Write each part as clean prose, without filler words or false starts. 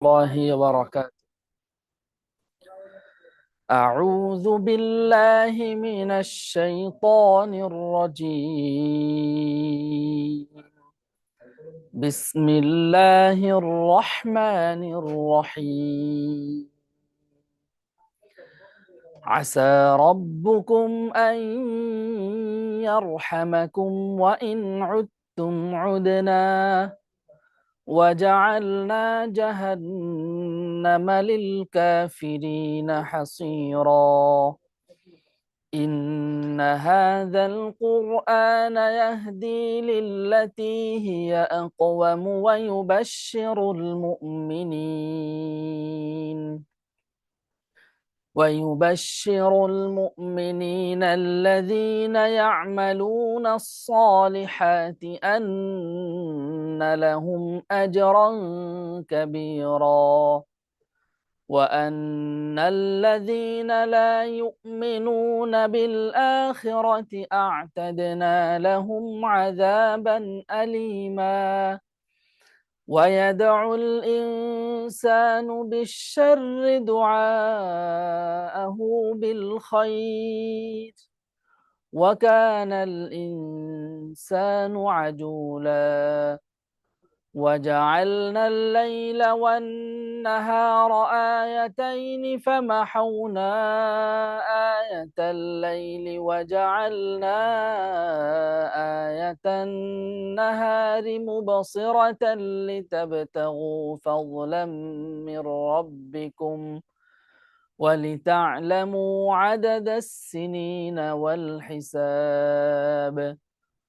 الله وبركاته. أعوذ بالله من الشيطان الرجيم. بسم الله الرحمن الرحيم. عسى ربكم أن يرحمكم وإن عدتم عدنا وجعلنا جهنم للكافرين حصيرا. إن هذا القرآن يهدي للتي هي أقوم ويبشر المؤمنين الذين يعملون الصالحات أن لهم أجرا كبيرا، وأن الذين لا يؤمنون بالآخرة أعتدنا لهم عذابا أليما. ويدعو الإنسان بالشر دعاءه بالخير، وكان الإنسان عجولا. وجعلنا الليل والنهار آيتين فمحونا آية الليل وجعلنا آية النهار مبصرة لتبتغوا فضلا من ربكم ولتعلموا عدد السنين والحساب،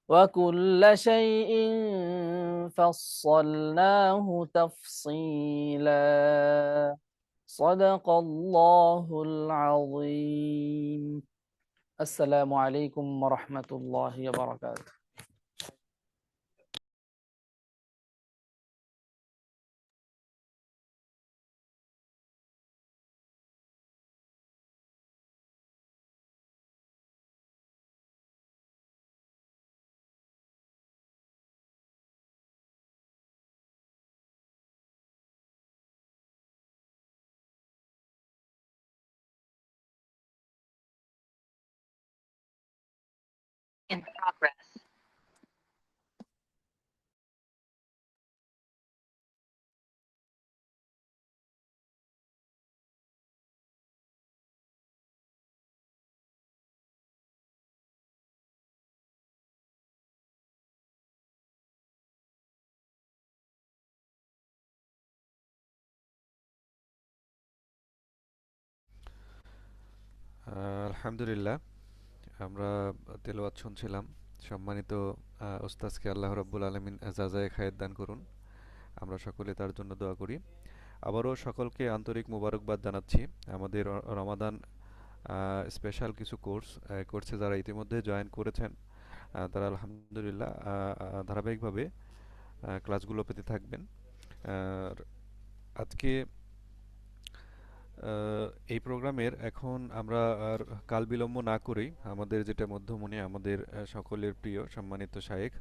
وكل شيء فصلناه تفصيلا. صدق الله العظيم. السلام عليكم ورحمة الله وبركاته. In progress. আলহামদুলিল্লাহ, আমরা তেলাওয়াত শুনছিলাম। সম্মানিত ওস্তাদকে আল্লাহ রাব্বুল আলামিন জাযায়ে খায়ের দান করুন। আমরা সকলে তার জন্য দোয়া করি। আবারও সকলকে আন্তরিক মোবারকবাদ জানাচ্ছি। আমাদের রমাদান স্পেশাল কিছু কোর্সে যারা ইতিমধ্যে জয়েন করেছেন, তারা আলহামদুলিল্লাহ ধারাবাহিকভাবে ক্লাসগুলো পেতে থাকবেন। আর আজকে এই প্রোগ্রামের এখন আমরা আর কাল বিলম্ব না করেই আমাদের যেটা মধ্যমণি, আমাদের সকলের প্রিয় সম্মানিত শায়েখ,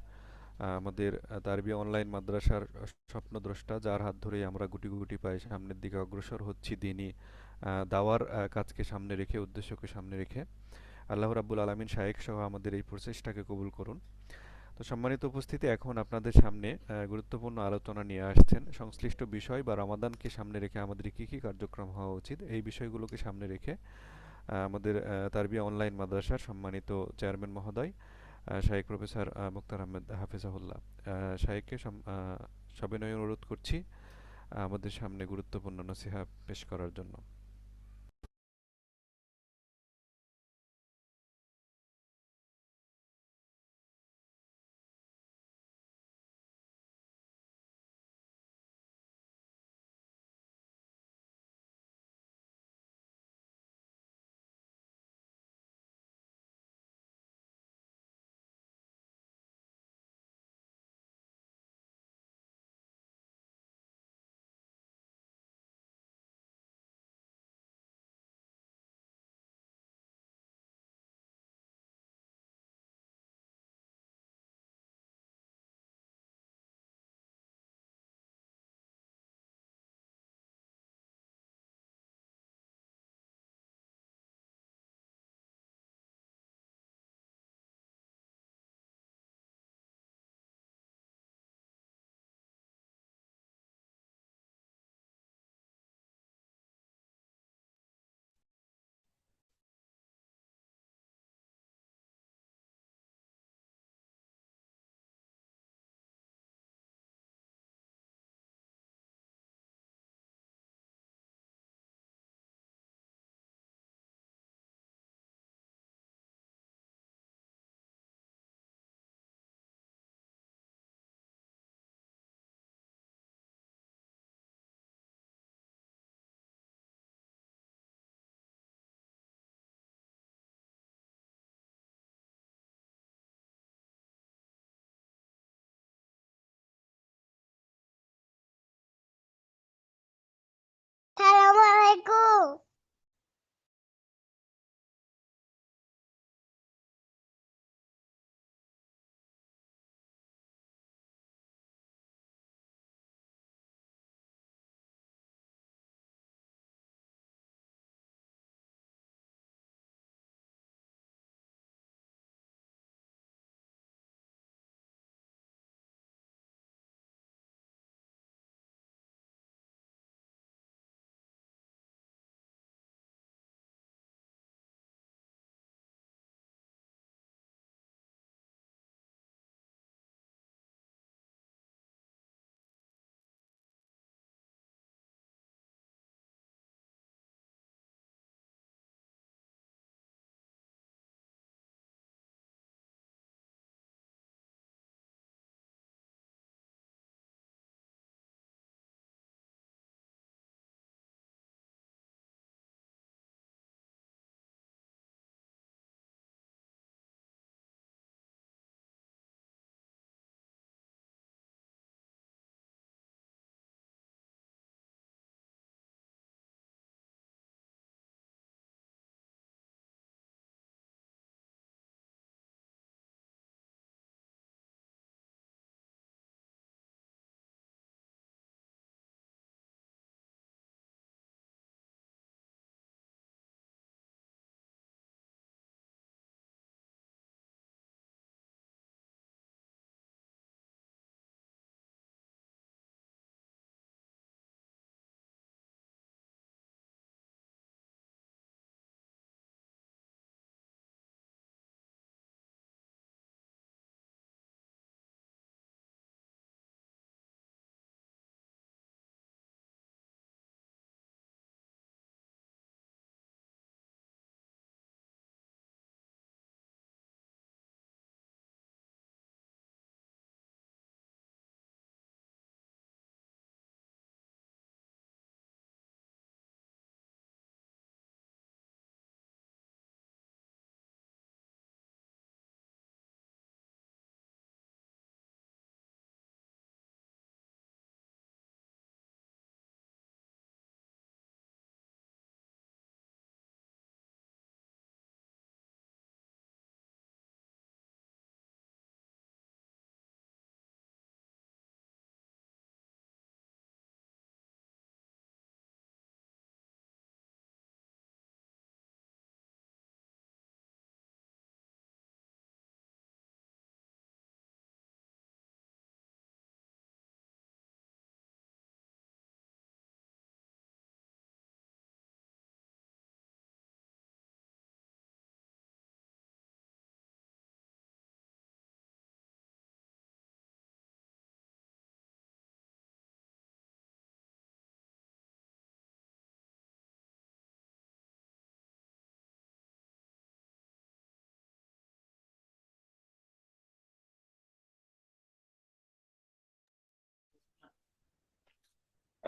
আমাদের তারবিয়া অনলাইন মাদ্রাসার স্বপ্নদ্রষ্টা, যার হাত ধরেই আমরা গুটি গুটি পায়ে সামনের দিকে অগ্রসর হচ্ছি দিনই দাওয়ার কাজকে সামনে রেখে, উদ্দেশ্যকে সামনে রেখে। আল্লাহ রাব্বুল আলামিন শায়েখ সহ আমাদের এই প্রচেষ্টাকে কবুল করুন। তো সম্মানিত উপস্থিতি, এখন আপনাদের সামনে গুরুত্বপূর্ণ আলোচনা নিয়ে আসছেন সংশ্লিষ্ট বিষয় বা রমাদানকে সামনে রেখে আমাদের কী কী কার্যক্রম হওয়া উচিত, এই বিষয়গুলোকে সামনে রেখে আমাদের তারবিয়া অনলাইন মাদ্রাসার সম্মানিত চেয়ারম্যান মহোদয় শাইখ প্রফেসর মুক্তার আহমেদ হাফিজাহুল্লাহ, শাইখকে সবিনয় অনুরোধ করছি আমাদের সামনে গুরুত্বপূর্ণ নসিহা পেশ করার জন্য।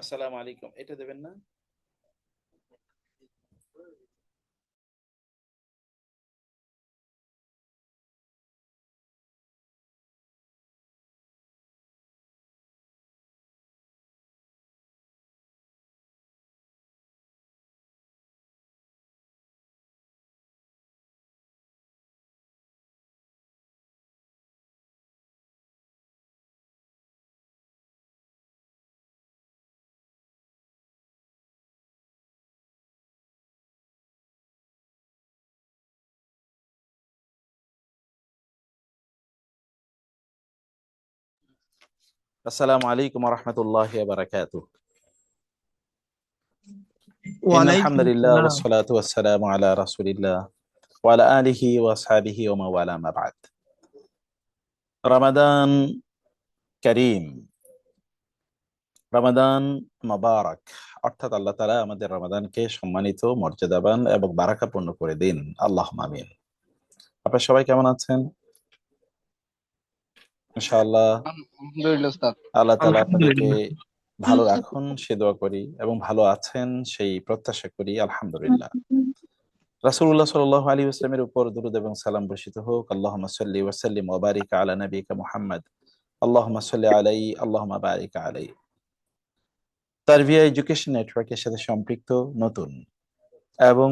আসসালামু আলাইকুম, এটা দেবেন না? আসসালামু আলাইকুম ওয়া রাহমাতুল্লাহি ওয়া বারাকাতুহু। ইন্নাল ওয়ালাইকুম হামদুলিল্লাহ ওয়াস আসসালাম। সালাতু ওয়াস সালামু আলা রাসূলিল্লাহ ওয়া আলা আলিহি ওয়া আসহাবিহি ওয়া মাওয়ালা মা বা'দ। রমাদান কারীম, রমাদান মুবারক, অর্থাৎ আল্লাহ তাআলা আমাদের রমাদানকে সম্মানিত, মর্যাদাবান এবং বারাকাপূর্ণ করে দিন। আল্লাহুম্মা আমিন। আপনারা সবাই কেমন আছেন? ইনশাআল্লাহ আলহামদুলিল্লাহ উস্তাদ। আল্লাহ তাআলা আপনাদেরকে আলহামদুলিল্লাহ। ভালো রাখুন সে দোয়া করি এবং ভালো আছেন সেই প্রত্যাশা করি। আলহামদুলিল্লাহ। রাসূলুল্লাহ সাল্লাল্লাহু আলাইহি ওয়াসাল্লামের উপর দরুদ এবং সালাম বর্ষিত হোক। আল্লাহুম্মা সাল্লি ওয়া সাল্লিম ওয়া বারিক আলা নাবিয়িকা মুহাম্মদ। আল্লাহুম্মা সাল্লি আলাইহি, আল্লাহুম্মা বারিক আলাইহি। তারবিয়া এডুকেশন নেটওয়ার্কের সাথে সম্পৃক্ত নতুন এবং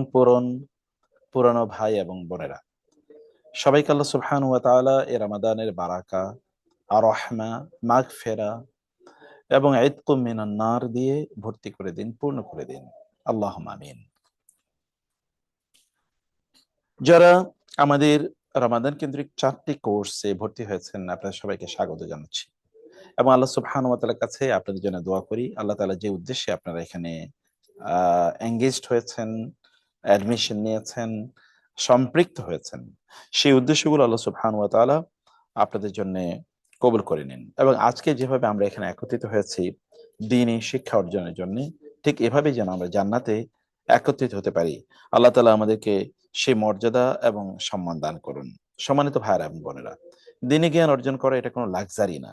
পুরানো ভাই এবং বোনেরা, সবাইকে আল্লাহ সুবহানাহু ওয়া তাআলা এই রমাদানের বারাকা আর রহমা, মাগফিরা এবং ইতকুম মিনান নার দিয়ে ভর্তি করে দিন, পূর্ণ করে দিন। আল্লাহুম্মা আমিন। যারা আমাদের রমাদান কেন্দ্রিক 4টি কোর্সে ভর্তি হয়েছেন, আপনাদের সবাইকে স্বাগত জানাচ্ছি এবং আল্লাহ সুবহানাহু ওয়া তাআলার কাছে আপনাদের জন্য দোয়া করি। আল্লাহ তাআলা যে উদ্দেশ্যে আপনারা এখানে এঙ্গেজড হয়েছেন, অ্যাডমিশন নিয়েছেন, সম্পৃক্ত হয়েছেন, সেই উদ্দেশ্যগুলো আল্লাহ সুবহানাহু ওয়া তাআলা আপনাদের জন্য কবুল করে নিন। এবং আজকে যেভাবে আমরা এখানে একত্রিত হয়েছি দ্বীনি শিক্ষা অর্জনের জন্য, ঠিক এভাবে যেন আমরা জান্নাতে একত্রিত হতে পারি। আল্লাহ তাআলা আমাদেরকে সেই মর্যাদা এবং সম্মান দান করুন। সম্মানিত ভাইয়েরা এবং বোনেরা, দ্বীনি জ্ঞান অর্জন করা এটা কোনো লাক্সারি না,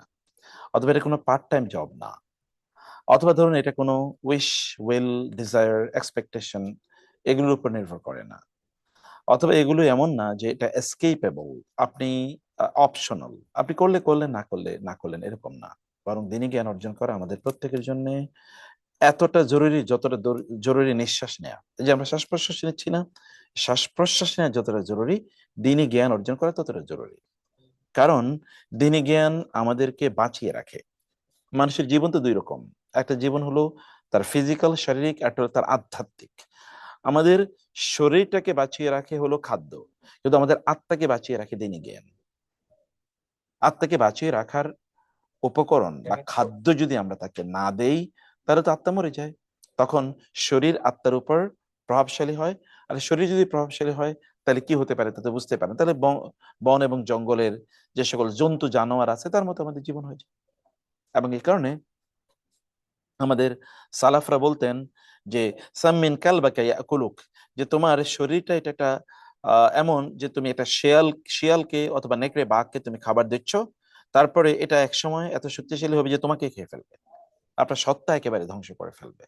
অথবা এটা কোনো পার্ট টাইম জব না, অথবা ধরুন এটা কোনো উইশ, উইল, ডিজায়ার, এক্সপেকটেশন এগুলোর উপর নির্ভর করে না, অথবা এগুলো এমন না যে এটা এসকেপেবল, আপনি অপশনাল, আপনি করলে করলেন, না করলে না করলেন, এরকম না। বরং দ্বীনি জ্ঞান অর্জন করা আমাদের প্রত্যেকের জন্য এতটা জরুরি যতটা জরুরি নিঃশ্বাস নেওয়া। এই যে আমরা শ্বাস প্রশ্বাস নিচ্ছি না, শ্বাস প্রশ্বাস নেওয়া যতটা জরুরি, দ্বীনি জ্ঞান অর্জন করা ততটা জরুরি। কারণ দ্বীনি জ্ঞান আমাদেরকে বাঁচিয়ে রাখে। মানুষের জীবন তো দুই রকম, একটা জীবন হলো তার ফিজিক্যাল, শারীরিক, একটা হলো তার আধ্যাত্মিক। আমাদের শরীরটাকে বাঁচিয়ে রাখে হলো খাদ্য, কিন্তু আমাদের আত্মাকে বাঁচিয়ে রাখে দ্বীনি জ্ঞান। আত্মাকে বাঁচিয়ে রাখার উপকরণ বা খাদ্য যদি আমরা তাকে না দেই, তাহলে তো আত্মা মরে যায়। তখন শরীর আত্মার উপর প্রভাবশালী হয়। আর শরীর যদি প্রভাবশালী হয়, তাহলে কি হতে পারে তাতে বুঝতে পারেন। তাহলে বন এবং জঙ্গলের যে সকল জন্তু জানোয়ার আছে তার মতো আমাদের জীবন হয়ে যায়। এবং এই কারণে আমাদের সালাফরা বলতেন যে সাম্মিন কালবাকা ইয়াকুলুক, যে তোমার শরীরটা এটা একটা এমন যে তুমি একটা শিয়ালকে অথবা নেকড়ে বাঘকে তুমি খাবার দিচ্ছ, তারপরে এটা এক সময় এত শক্তিশালী হবে যে তোমাকে খেয়ে ফেলবে, আপনার সত্তা একেবারে ধ্বংস করে ফেলবে।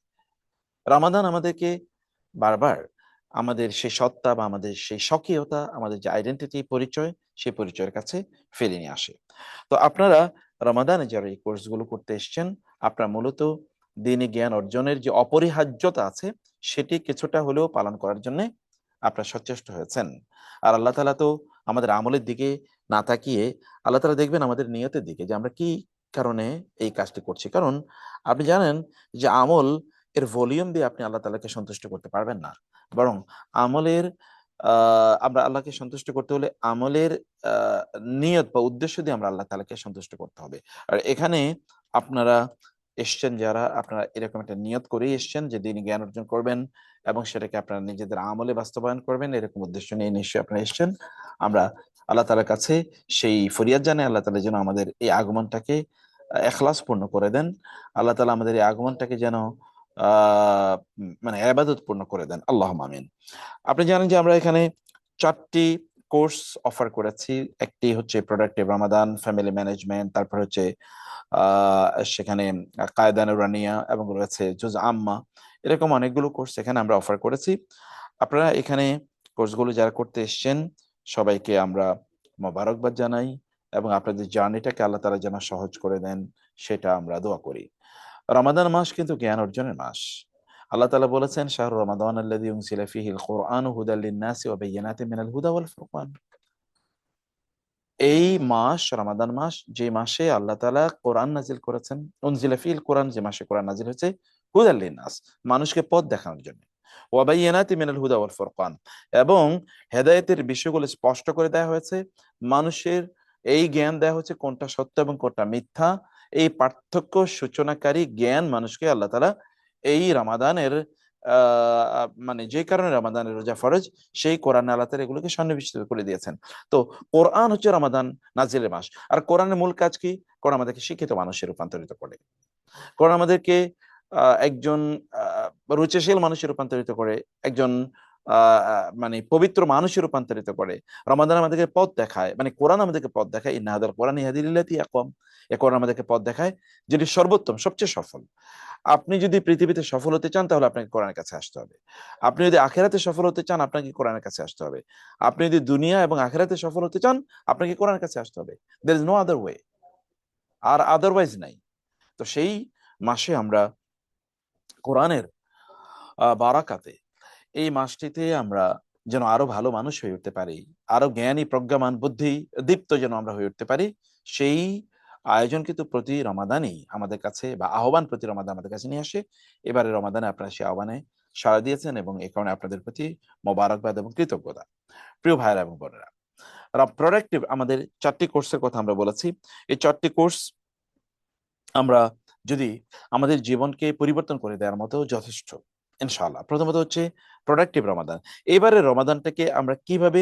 রমাদান আমাদেরকে বারবার আমাদের সেই সত্তা বা আমাদের সেই স্বকীয়তা, আমাদের যে আইডেন্টিটি, পরিচয়, সেই পরিচয়ের কাছে ফেলে নিয়ে আসে। তো আপনারা রমাদানে যারা এই কোর্সগুলো করতে এসছেন, আপনারা মূলত দ্বীনি জ্ঞান অর্জনের যে অপরিহার্যতা আছে সেটি কিছুটা হলেও পালন করার জন্য আপনারা সচেষ্ট হয়েছেন। আর আল্লাহ তাআলা তো আমাদের আমলের দিকে না তাকিয়ে আল্লাহ তাআলা দেখবেন আমাদের নিয়তের দিকে, যে আমরা কি কারণে এই কাজটি করছি। কারণ আপনি জানেন যে আমল এর ভলিউম দিয়ে আপনি আল্লাহ তাআলাকে সন্তুষ্ট করতে পারবেন না, বরং আমলের আমরা আল্লাহকে সন্তুষ্ট করতে হলে আমলের আহ নিয়ত বা উদ্দেশ্য দিয়ে আমরা আল্লাহ তাআলাকে সন্তুষ্ট করতে হবে। আর এখানে আপনারা এসছেন যারা, আপনারা এরকম একটা নিয়ত করেই এসছেন যে দ্বীনি জ্ঞান অর্জন করবেন এবং সেটাকে আপনারা নিজেদের আমলে বাস্তবায়ন করবেন, এরকম উদ্দেশ্য নিয়ে নিশ্চয়ই আপনারা এসছেন। আমরা আল্লাহ তাআলার কাছে সেই ফরিয়াদ জানাই, আল্লাহ তাআলা যেন আমাদের এই আগমনটাকে এখলাস পূর্ণ করে দেন। আল্লাহ তাআলা আমাদের এই আগমনটাকে যেন মানে ইবাদত পূর্ণ করে দেন। আল্লাহুম্মা আমিন। আপনি জানেন যে আমরা এখানে 4টি কোর্স অফার করেছি। একটি হচ্ছে প্রোডাক্টিভ রমাদান, ফ্যামিলি ম্যানেজমেন্ট, তারপর হচ্ছে সেখানে কায়দা নুরানিয়া এবং রয়েছে জুজ আম্মা, এরকম অনেকগুলো কোর্স এখানে আমরা অফার করেছি। আপনারা এখানে কোর্সগুলো যারা করতে এসছেন সবাইকে আমরা মোবারকবাদ জানাই এবং আপনাদের জার্নিটাকে আল্লাহ তাআলা যেন সহজ করে দেন সেটা আমরা দোয়া করি। রমাদান মাস কিন্তু জ্ঞান অর্জনের মাস। আল্লাহ তাআলা বলেছেন, শাহরু রমাদান আল্লাযী উনজিলা ফীহিল কুরআনু হুদাল লিন-নাসি ওয়া বায়্যিনাতিন মিনাল হুদা ওয়াল ফুরকান। এই মাস রমাদান মাস, যে মাসে আল্লাহ তাআলা কোরআন নাজিল করেছেন, উনজিলা ফীহিল কোরআন, যে মাসে কোরআন নাজিল হয়েছে, হুদাল লিন-নাস, মানুষকে পথ দেখানোর জন্য, ওয়া বায়্যিনাতিন মিনাল হুদা ওয়াল ফুরকান, এবং হেদায়েতের বিষয়গুলো স্পষ্ট করে দেওয়া হয়েছে। মানুষের এই জ্ঞান দেওয়া হচ্ছে কোনটা সত্য এবং কোনটা মিথ্যা, এই পার্থক্য সূচনাকারী জ্ঞান মানুষকে আল্লাহ তাআলা এই রমাদানের মানে যে কারণে রমাদানের রোজা ফরজ, সেই কোরআন আল্লাহ তাআলা এগুলোকে সন্নিবেশিত করে দিয়েছেন। তো কোরআন হচ্ছে রমাদান নাজিলের মাস। আর কোরআনের মূল কাজ কি? কোরআন আমাদেরকে শিক্ষিত মানুষে রূপান্তরিত করে। কোরআন আমাদেরকে একজন রুচিশীল মানুষে রূপান্তরিত করে, একজন মানে পবিত্র মানুষে রূপান্তরিত করে। রমাদান আমাদেরকে পথ দেখায়, মানে কোরআন আমাদেরকে পথ দেখায়, ইন্না হাদাল কোরআন ইয়াহদি লিল্লাতি আকওয়াম। এই কোরআন আমাদেরকে পথ দেখায় যেটি সর্বোত্তম, সবচেয়ে সফল। আপনি যদি পৃথিবীতে সফল হতে চান তাহলে আপনাকে কোরআনের কাছে আসতে হবে। আপনি যদি আখিরাতে সফল হতে চান আপনাকে কোরআনের কাছে আসতে হবে। আপনি যদি দুনিয়া এবং আখিরাতে সফল হতে চান আপনাকে কোরআনের কাছে আসতে হবে। There is no other way, আর আদারওয়াইজ নাই। তো সেই মাসে আমরা কোরআনের বারাকাতে, এই মাসটিতে আমরা যেন আরো ভালো মানুষ হয়ে উঠতে পারি, আরো জ্ঞানী প্রজ্ঞামান বুদ্ধি দীপ্ত যেন আমরা হয়ে উঠতে পারি, সেই আয়োজন কিন্তু প্রতি রমাদানই আমাদের কাছে, বা আহ্বান প্রতি রমাদান আমাদের কাছে নিয়ে আসে। এবারে রমাদানে আপনারা সেই আহ্বানে সাড়া দিয়েছেন এবং এই কারণে আপনাদের প্রতি মোবারকবাদ এবং কৃতজ্ঞতা। প্রিয় ভাইয়েরা এবং বোনেরা, প্রোডাক্টিভ আমাদের 4টি কোর্সের কথা আমরা বলেছি। এই 4টি কোর্স আমরা যদি আমাদের জীবনকে পরিবর্তন করে দেওয়ার মতো যথেষ্ট ইনশাআল্লাহ। প্রথমত হচ্ছে প্রোডাক্টিভ রমাদান। এবারে রমাদানটাকে আমরা কিভাবে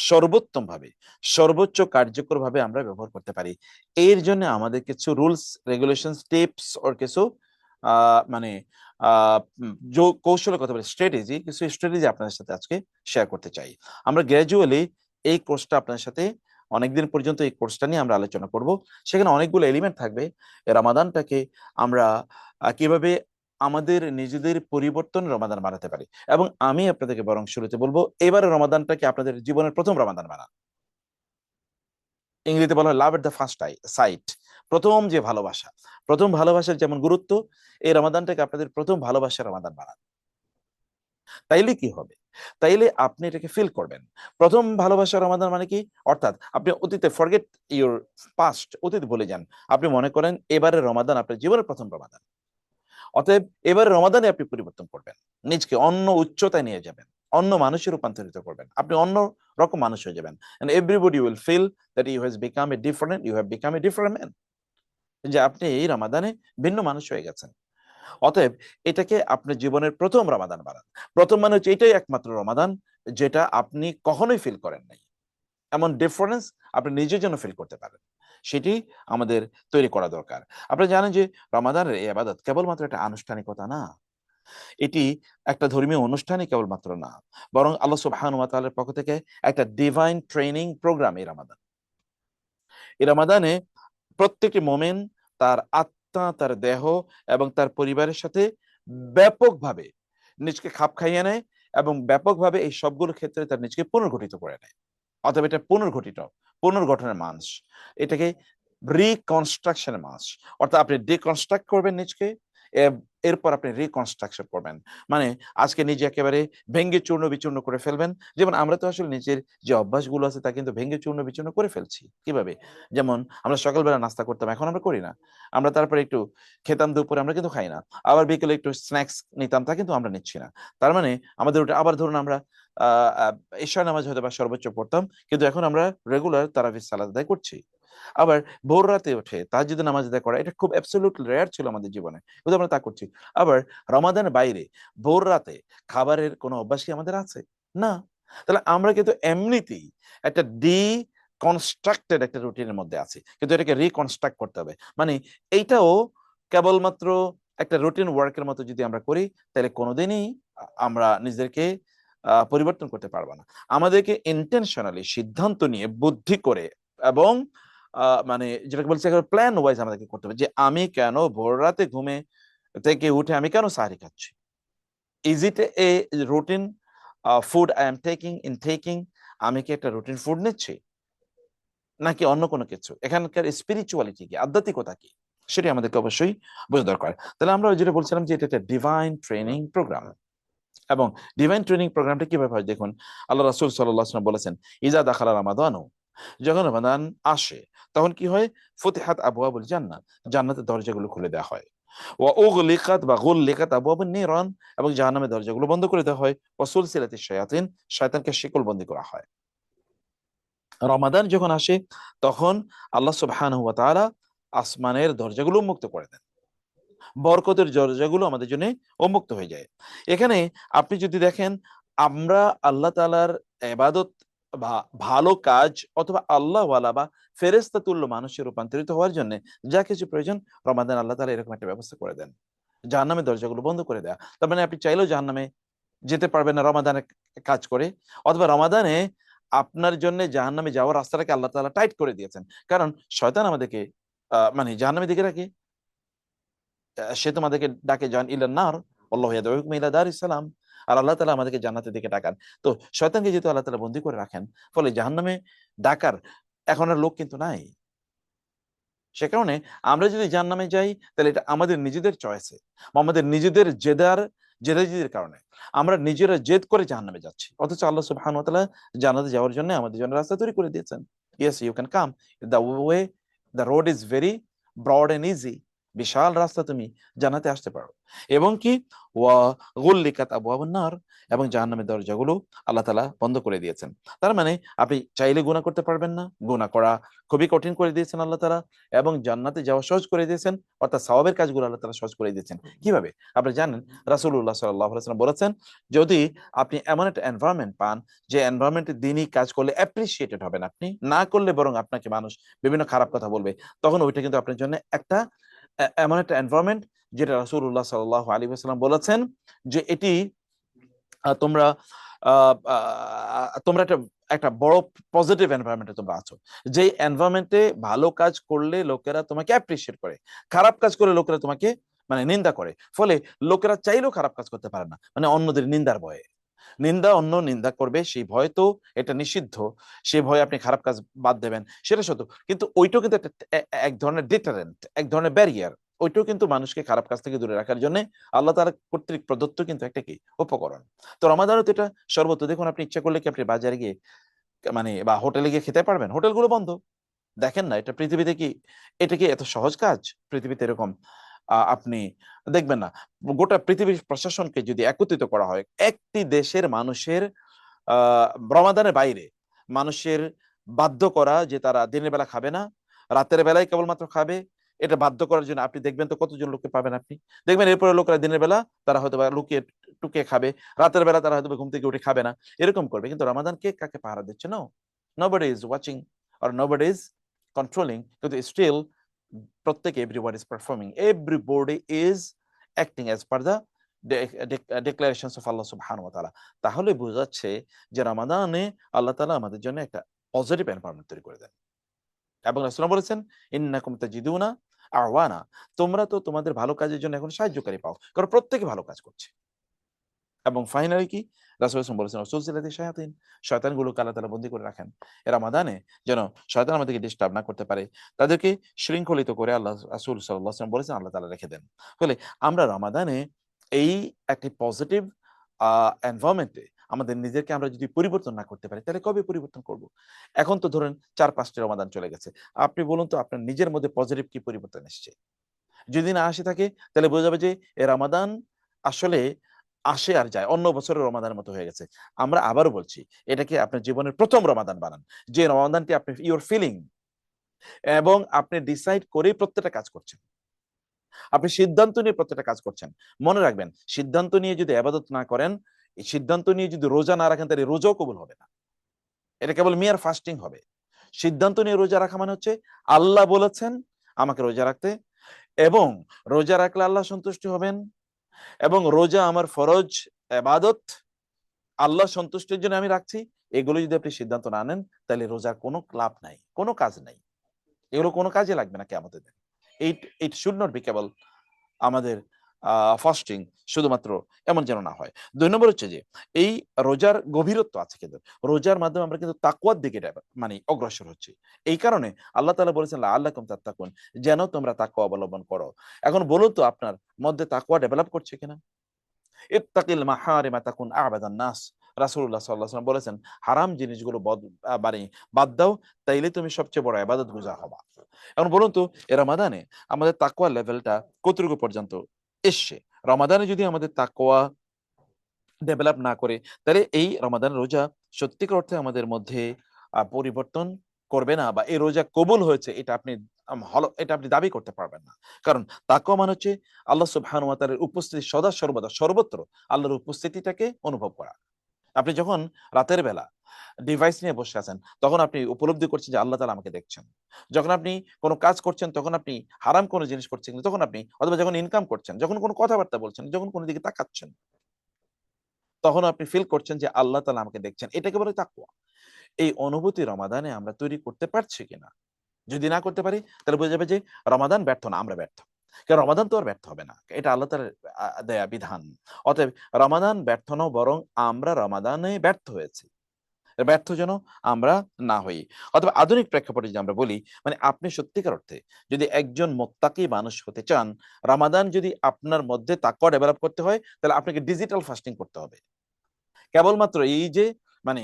সর্বোত্তম ভাবে, সর্বোচ্চ কার্যকর ভাবে আমরা ব্যবহার করতে পারি, এর জন্য আমাদের কিছু রুলস, রেগুলেশন, টিপস ওর কিছু মানে কৌশলের কথা বলি, কিছু স্ট্র্যাটেজি আপনাদের সাথে আজকে শেয়ার করতে চাই। আমরা গ্র্যাজুয়ালি এই কোর্সটা আপনাদের সাথে অনেকদিন পর্যন্ত এই কোর্সটা নিয়ে আমরা আলোচনা করব। সেখানে অনেকগুলো এলিমেন্ট থাকবে। রমাদানটাকে আমরা কিভাবে আমাদের নিজেদের পরিবর্তন রমাদান বানাতে পারি। এবং আমি আপনাদেরকে বরং শুরুতে বলবো, এবারে রমাদানটাকে আপনাদের জীবনের প্রথম রমাদান বানান। ইংরেজিতে বলা হয় লাভ এট দ্য ফার্স্ট সাইট, প্রথম যে ভালোবাসা, প্রথম ভালোবাসার যেমন গুরুত্ব, এই রমাদানটাকে আপনাদের প্রথম ভালোবাসার রমাদান বানান। তাইলে কি হবে? তাইলে আপনি এটাকে ফিল করবেন। প্রথম ভালোবাসা রমাদান মানে কি? অর্থাৎ আপনি অতীতে ফরগেট ইউর পাস্ট, অতীত ভুলে যান। আপনি মনে করেন এবারে রমাদান আপনার জীবনের প্রথম রমাদান। অতএব এবারে রমাদানে আপনি পরিবর্তন করবেন, নিজকে অন্য উচ্চতায় নিয়ে যাবেন, অন্য মানুষে রূপান্তরিত করবেন, আপনি অন্য রকম মানুষ হয়ে যাবেন। and everybody will feel that you have become a different man, যে আপনি এই রমাদানে ভিন্ন মানুষ হয়ে গেছেন। অতএব এটাকে আপনার জীবনের প্রথম রমাদান বানান। প্রথম মানে হচ্ছে এটাই একমাত্র রমাদান যেটা আপনি কখনোই ফিল করেন নাই, এমন ডিফারেন্স আপনি নিজের জন্য ফিল করতে পারেন, সেটি আমাদের তৈরি করা দরকার। আপনারা জানেন যে রমাদানের এই ইবাদত কেবলমাত্র একটা আনুষ্ঠানিকতা না, এটি একটা ধর্মীয় অনুষ্ঠানই কেবলমাত্র না, বরং আল্লাহ সুবহানাহু ওয়া তাআলার পক্ষ থেকে একটা ডিভাইন ট্রেনিং প্রোগ্রাম। এই রমাদানে প্রত্যেকটি মোমেন তার আত্মা, তার দেহ এবং তার পরিবারের সাথে ব্যাপকভাবে নিজকে খাপ খাইয়ে নেয় এবং ব্যাপকভাবে এই সবগুলো ক্ষেত্রে তার নিজকে পুনর্গঠিত করে নেয়। অতএব এটা পুনর্গঠনের মাস, এটাকে রিকনস্ট্রাকশনের মাস। অর্থাৎ আপনি ডিকনস্ট্রাক্ট করবেন নিজকে, এরপর আপনি রিকনস্ট্রাকশন করবেন। মানে আজকে নিজে একেবারে ভেঙ্গে চূর্ণ বিচূর্ণ করে ফেলবেন। যেমন আমরা তো আসলে নিজের যে অভ্যাসগুলো আছে তা কিন্তু ভেঙ্গে চূর্ণ বিচূর্ণ করে ফেলছি। কিভাবে? যেমন আমরা সকালবেলা নাস্তা করতাম, এখন আমরা করি না। আমরা তারপরে একটু খেতাম, দুপুরে আমরা কিন্তু খাই না। আবার বিকেলে একটু স্ন্যাক্স নিতাম, তা কিন্তু আমরা নিচ্ছি না। তার মানে আমাদের ওটা আবার ধরুন আমরা ঈশা নামাজ হয়তো বা সর্বোচ্চ পড়তাম, কিন্তু এখন আমরা রেগুলার তারাবির সালাত আদায় করছি। আবার ভোর রাতে উঠে তাহাজ্জুদ নামাজ আদায় করা, এটা খুব অ্যাবসলিউটলি রেয়ার ছিল আমাদের জীবনে, কিন্তু আমরা তা করছি। আবার রমাদানের বাইরে ভোর রাতে খাবারের কোনো অভ্যাস কি আমাদের আছে? না। তাহলে আমরা কিন্তু এমনিতেই একটা কনস্ট্রাক্টেড একটা রুটিনের মধ্যে আছি, কিন্তু এটাকে রিকনস্ট্রাক্ট করতে হবে। মানে এইটাও কেবলমাত্র একটা রুটিন ওয়ার্কের মতো যদি আমরা করি, তাহলে কোনোদিনই আমরা নিজেদেরকে পরিবর্তন করতে পারবো না। আমাদেরকে ইন্টেনশনালি সিদ্ধান্ত নিয়ে বুদ্ধি করে এবং মানে যেটাকে বলছে প্ল্যান ওয়াইজ আমাদেরকে করতে হবে যে আমি কেন ভোর রাতে ঘুমে থেকে উঠে আমি কেন সাহারি খাচ্ছি। Is it A routine food I am taking, আমি কি একটা রুটিন ফুড নিচ্ছি নাকি অন্য কোনো কিছু, এখানকার স্পিরিচুয়ালিটি কি, আধ্যাত্মিকতা কি, সেটি আমাদেরকে অবশ্যই বোঝা দরকার। তাহলে আমরা যেটা বলছিলাম যে এটা একটা ডিভাইন ট্রেনিং প্রোগ্রাম। এবং ডিভাইন ট্রেনিং প্রোগ্রামটা কিভাবে হয় দেখুন, আল্লাহ রাসূল সাল্লাল্লাহু আলাইহি ওয়াসাল্লাম বলেছেন ইজা দাখালা রমাদানু, যখন রমাদান আসে তখন কি হয়, ফুতিহাত আবওয়াবুল জান্নাহ, জান্নাতের দরজাগুলো খুলে দেওয়া হয়। ওয়া উগলিকাত বা গুললিকাত আবওয়াবুন নিরান, এবং জাহান্নামের দরজাগুলো বন্ধ করে দেওয়া হয়। ওয়া সুলসিলাতিশ শায়াতিন, শয়তানকে শিকলবন্দি করা হয়। রমাদান যখন আসে তখন আল্লাহ সুবহানাহু ওয়া তাআলা আসমানের দরজাগুলো উন্মুক্ত করে দেন, বরকতের দরজাগুলো আমাদের জন্য উন্মুক্ত হয়ে যায়। এখানে আপনি যদি দেখেন, আমরা আল্লাহ তাআলার ইবাদত বা ভালো কাজ অথবা আল্লাহওয়ালা বা ফেরেশতা তুল্য মানুষে রূপান্তরিত হওয়ার জন্য যা কিছু প্রয়োজন, রমাদান আল্লাহ তাআলা এরকম একটা ব্যবস্থা করে দেন, জাহান্নামের দরজাগুলো বন্ধ করে দেয়া। তার মানে আপনি চাইলেও জাহান্নামে যেতে পারবেন না রমাদানে কাজ করে, অথবা রমাদানে আপনার জন্য জাহান্নামে যাওয়ার রাস্তাটাকে আল্লাহ তাআলা টাইট করে দিয়েছেন। কারণ শয়তান আমাদেরকে মানে জাহান্নামের দিকে রাখে, সে তোমাদেরকে ডাকে জান ইলান নার আল্লাহু ইয়াদউকুম ইলা দারিস সালাম, আর আল্লাহ তাআলা আমাদেরকে জান্নাতের দিকে ডাকান। তো শয়তানকে যেহেতু আল্লাহ তাআলা বন্দী করে রাখেন, ফলে জাহান্নামে ডাকার এখন আর লোক কিন্তু নাই। সে কারণে আমরা যদি জাহান্নামে যাই তাহলে এটা আমাদের নিজেদের চয়েসে বা আমাদের নিজেদের জেদাজিদের কারণে আমরা নিজেরা জেদ করে জাহান্নামে যাচ্ছি, অথচ আল্লাহ সুবহানাহু ওয়া তাআলা জান্নাতে যাওয়ার জন্য আমাদের জন্য রাস্তা তৈরি করে দিয়েছেন। Yes, you can come, the way, the road is very broad and easy, বিশাল রাস্তা, তুমি জান্নাতে আসতে পারো। এবং কি ওয়া গুল্লিকাত আবওয়াবুন নার, এবং জাহান্নামের দরজাগুলো আল্লাহ তাআলা বন্ধ করে দিয়েছেন। তার মানে আপনি চাইলে গুনাহ করতে পারবেন না, গুনাহ করা খুবই কঠিন করে দিয়েছেন আল্লাহ তাআলা, এবং জান্নাতে যাওয়া সহজ করে দিয়েছেন, অর্থাৎ সওয়াবের কাজগুলো আল্লাহ তাআলা সহজ করে দিয়েছেন। কিভাবে? আপনি জানেন রাসূলুল্লাহ সাল্লাল্লাহু আলাইহি ওয়াসাল্লাম বলেছেন, যদি আপনি এমন একটা এনভায়রনমেন্ট পান যে এনভায়রনমেন্টে দিনই কাজ করলে অ্যাপ্রিশিয়েটেড হবেন, আপনি না করলে বরং আপনাকে মানুষ বিভিন্ন খারাপ কথা বলবে, তখন ওইটা কিন্তু আপনার জন্য একটা এমন একটা এনভায়রনমেন্ট যেটা রাসূলুল্লাহ সাল্লাল্লাহু আলাইহি ওয়াসাল্লাম বলেছেন যে এটি তোমরা তোমরা একটা একটা বড় পজিটিভ এনভায়রনমেন্টে তোমরা আছো, যে এনভায়রনমেন্টে ভালো কাজ করলে লোকেরা তোমাকে অ্যাপ্রিশিয়েট করে, খারাপ কাজ করলে লোকেরা তোমাকে মানে নিন্দা করে, ফলে লোকেরা চাইলেও খারাপ কাজ করতে পারে না, মানে অন্যদের নিন্দার ভয়ে। অন্য নিন্দা করবে সেই ভয়, তো এটা নিষিদ্ধ, সেই ভয়ে আপনি খারাপ কাজ বাদ দেবেন সেটা সত্য, কিন্তু ওইটাও কিন্তু একটা এক ধরনের ডিটারেন্ট, এক ধরনের ব্যারিয়ার, ওইটাও কিন্তু মানুষকে খারাপ কাজ থেকে দূরে রাখার জন্য আল্লাহ তাআলা কর্তৃক প্রদত্ত কিন্তু একটা কি উপকরণ। তো রমাদানও তো এটা সর্বত্র দেখুন, আপনি ইচ্ছা করলে কি আপনি বাজারে গিয়ে মানে বা হোটেলে গিয়ে খেতে পারবেন? হোটেলগুলো বন্ধ। দেখেন না, এটা পৃথিবীতে কি, এটা কি এত সহজ কাজ? পৃথিবীতে এরকম আপনি দেখবেন না। গোটা পৃথিবীর প্রশাসনকে যদি একত্রিত করা হয়, একটি দেশের মানুষের রমাদানের বাইরে মানুষের বাধ্য করা যে তারা দিনের বেলা খাবে না, রাতের বেলায় কেবলমাত্র খাবে, এটা বাধ্য করার জন্য আপনি দেখবেন তো কতজন লোককে পাবেন। আপনি দেখবেন এরপরে লোকেরা দিনের বেলা তারা হয়তো লুকিয়ে টুকিয়ে খাবে, রাতের বেলা তারা হয়তো ঘুম থেকে উঠে খাবে না, এরকম করবে। কিন্তু রমাদান কে কাকে পাহারা দিচ্ছে? No, nobody is watching or nobody is controlling, কিন্তু স্টিল প্রত্যেকে everybody is performing, everybody is acting as per the declarations of Allah সুবহানাহু ওয়া তাআলা। তাহলে বোঝাচ্ছে যে রমাদানে আল্লাহ তাআলা আমাদের জন্য একটা পজিটিভ এনভায়রনমেন্ট তৈরি করে দেন, এবং রাসূলুল্লাহ বলেছেন ইন্নাকুম তাজিদুনা আওয়ানা, তোমরা তো তোমাদের ভালো কাজের জন্য এখন সাহায্যকারী পাও, কারণ প্রত্যেকে ভালো কাজ করছে। এবং ফাইনালি কি রাসূলুল্লাহ বলেছেন সুলসিলাতি শায়াতিন, শয়তানগুলোকে আল্লাহ তাআলা বন্দী করে রাখেন এ রমাদানে, যেন শয়তান আমাদেরকে ডিস্টার্ব না করতে পারে, তাদেরকে শৃঙ্খলিত করে আল্লাহ রাসূল সাল্লাল্লাহু আলাইহি ওয়াসাল্লাম বলেছেন আল্লাহ তাআলা রেখে দেন। ফলে আমরা রমাদানে এই একটি পজিটিভ এনভায়রনমেন্টে আমাদের নিজেকে আমরা যদি পরিবর্তন না করতে পারি, তাহলে কবে পরিবর্তন করব? এখন তো ধরেন 4-5টি রমাদান চলে গেছে, আপনি বলুন তো আপনার নিজের মধ্যে পজিটিভ কি পরিবর্তন এসেছে? যদি না আসে থাকে তাহলে বোঝা যাবে যে এ রমাদান আসলে আসে আর যায়, অন্য বছরের রমাদানের মতো হয়ে গেছে। আমরা আবারও বলছি, এটাকে আপনার জীবনের প্রথম রমাদান বানান, যে রমাদানটি আপনি ইউর ফিলিং এবং আপনি ডিসাইড করেই প্রত্যেকটা কাজ করছেন, আপনি সিদ্ধান্ত নিয়ে প্রত্যেকটা কাজ করছেন। মনে রাখবেন, সিদ্ধান্ত নিয়ে যদি ইবাদত না করেন, এই সিদ্ধান্ত নিয়ে যদি রোজা না রাখেন, তাহলে রোজাও কবুল হবে না, এটা কেবল মিয়ার ফাস্টিং হবে। সিদ্ধান্ত নিয়ে রোজা রাখা মানে হচ্ছে আল্লাহ বলেছেন আমাকে রোজা রাখতে, এবং রোজা রাখলে আল্লাহ সন্তুষ্ট হবেন, এবং রোজা আমার ফরজ ইবাদত, আল্লাহ সন্তুষ্টির জন্য আমি রাখছি, এগুলো যদি আপনি সিদ্ধান্ত না নেন, তাহলে রোজার কোনো লাভ নাই, কোনো কাজ নাই, এগুলো কোনো কাজে লাগবে না কিয়ামতের দিন। ইট শুড নট বি কেবল আমাদের ফাস্টিং শুধুমাত্র এমন যেন না হয়। 2 নম্বর হচ্ছে যে এই রোজার গভীরত্ব আছে, কিন্তু রোজার মাধ্যমে আমরা কিন্তু তাকওয়ার দিকে মানে অগ্রসর হচ্ছি। এই কারণে আল্লাহ তাআলা বলেছেন লাআল্লাকুম তাত্তাকুন, যেন তোমরা তাকওয়া অবলম্বন করো। এখন বলুন তো আপনার মধ্যে তাকওয়া ডেভেলপ করছে কিনা? ইত্তাকিল মাহারিমা তাকুন আবাদান নাস, রাসূলুল্লাহ সাল্লাল্লাহু আলাইহি ওয়াসাল্লাম বলেছেন হারাম জিনিসগুলো মানে বাদ দাও, তাইলে তুমি সবচেয়ে বড় ইবাদত গুজার হবা। এখন বলুন তো এই রমাদানে আমাদের তাকওয়া লেভেলটা কতটুকু পর্যন্ত এসছে? রমাদানে যদি আমাদের তাকওয়া ডেভেলপ না করে, তাহলে এই রমাদান রোজা সত্যিকার অর্থে আমাদের মধ্যে পরিবর্তন করবে না, বা এই রোজা কবুল হয়েছে এটা আপনি এটা আপনি দাবি করতে পারবেন না। কারণ তাকওয়া মানে হচ্ছে আল্লাহ সুবহানাহু ওয়া তাআলার উপস্থিতি সদা সর্বদা সর্বত্র আল্লাহর উপস্থিতিটাকে অনুভব করা। আপনি যখন রাতের বেলা ডিভাইস নিয়ে বসে আছেন, তখন আপনি উপলব্ধি করছেন যে আল্লাহ তাআলা আমাকে দেখছেন। যখন আপনি কোনো কাজ করছেন, তখন আপনি হারাম কোনো জিনিস করছেন, তখন আপনি, অথবা যখন ইনকাম করছেন, যখন কোনো কথাবার্তা বলছেন, যখন কোনো দিকে তাকাচ্ছেন, তখন আপনি ফিল করছেন যে আল্লাহ তাআলা আমাকে দেখছেন। এটাকে বলে তাকওয়া। এই অনুভূতি রমাদানে আমরা তৈরি করতে পারছি কিনা? যদি না করতে পারি, তাহলে বোঝা যাবে যে রমাদান ব্যর্থ না, আমরা ব্যর্থ। কারণ রমাদান তো আর ব্যর্থ হবে না, এটা আল্লাহ তাআলার দেয়া বিধান। অতএব রমাদান ব্যর্থ নয়, বরং আমরা রমাদানে ব্যর্থ হয়েছি। ব্যর্থ যেন আমরা না হই। অথবা আধুনিক প্রেক্ষাপটে যদি আমরা বলি, মানে আপনি সত্যিকার অর্থে যদি একজন মুত্তাকি মানুষ হতে চান, রমাদান যদি আপনার মধ্যে তাকওয়া ডেভেলপ করতে হয়, তাহলে আপনাকে ডিজিটাল ফাস্টিং করতে হবে। কেবলমাত্র এই যে মানে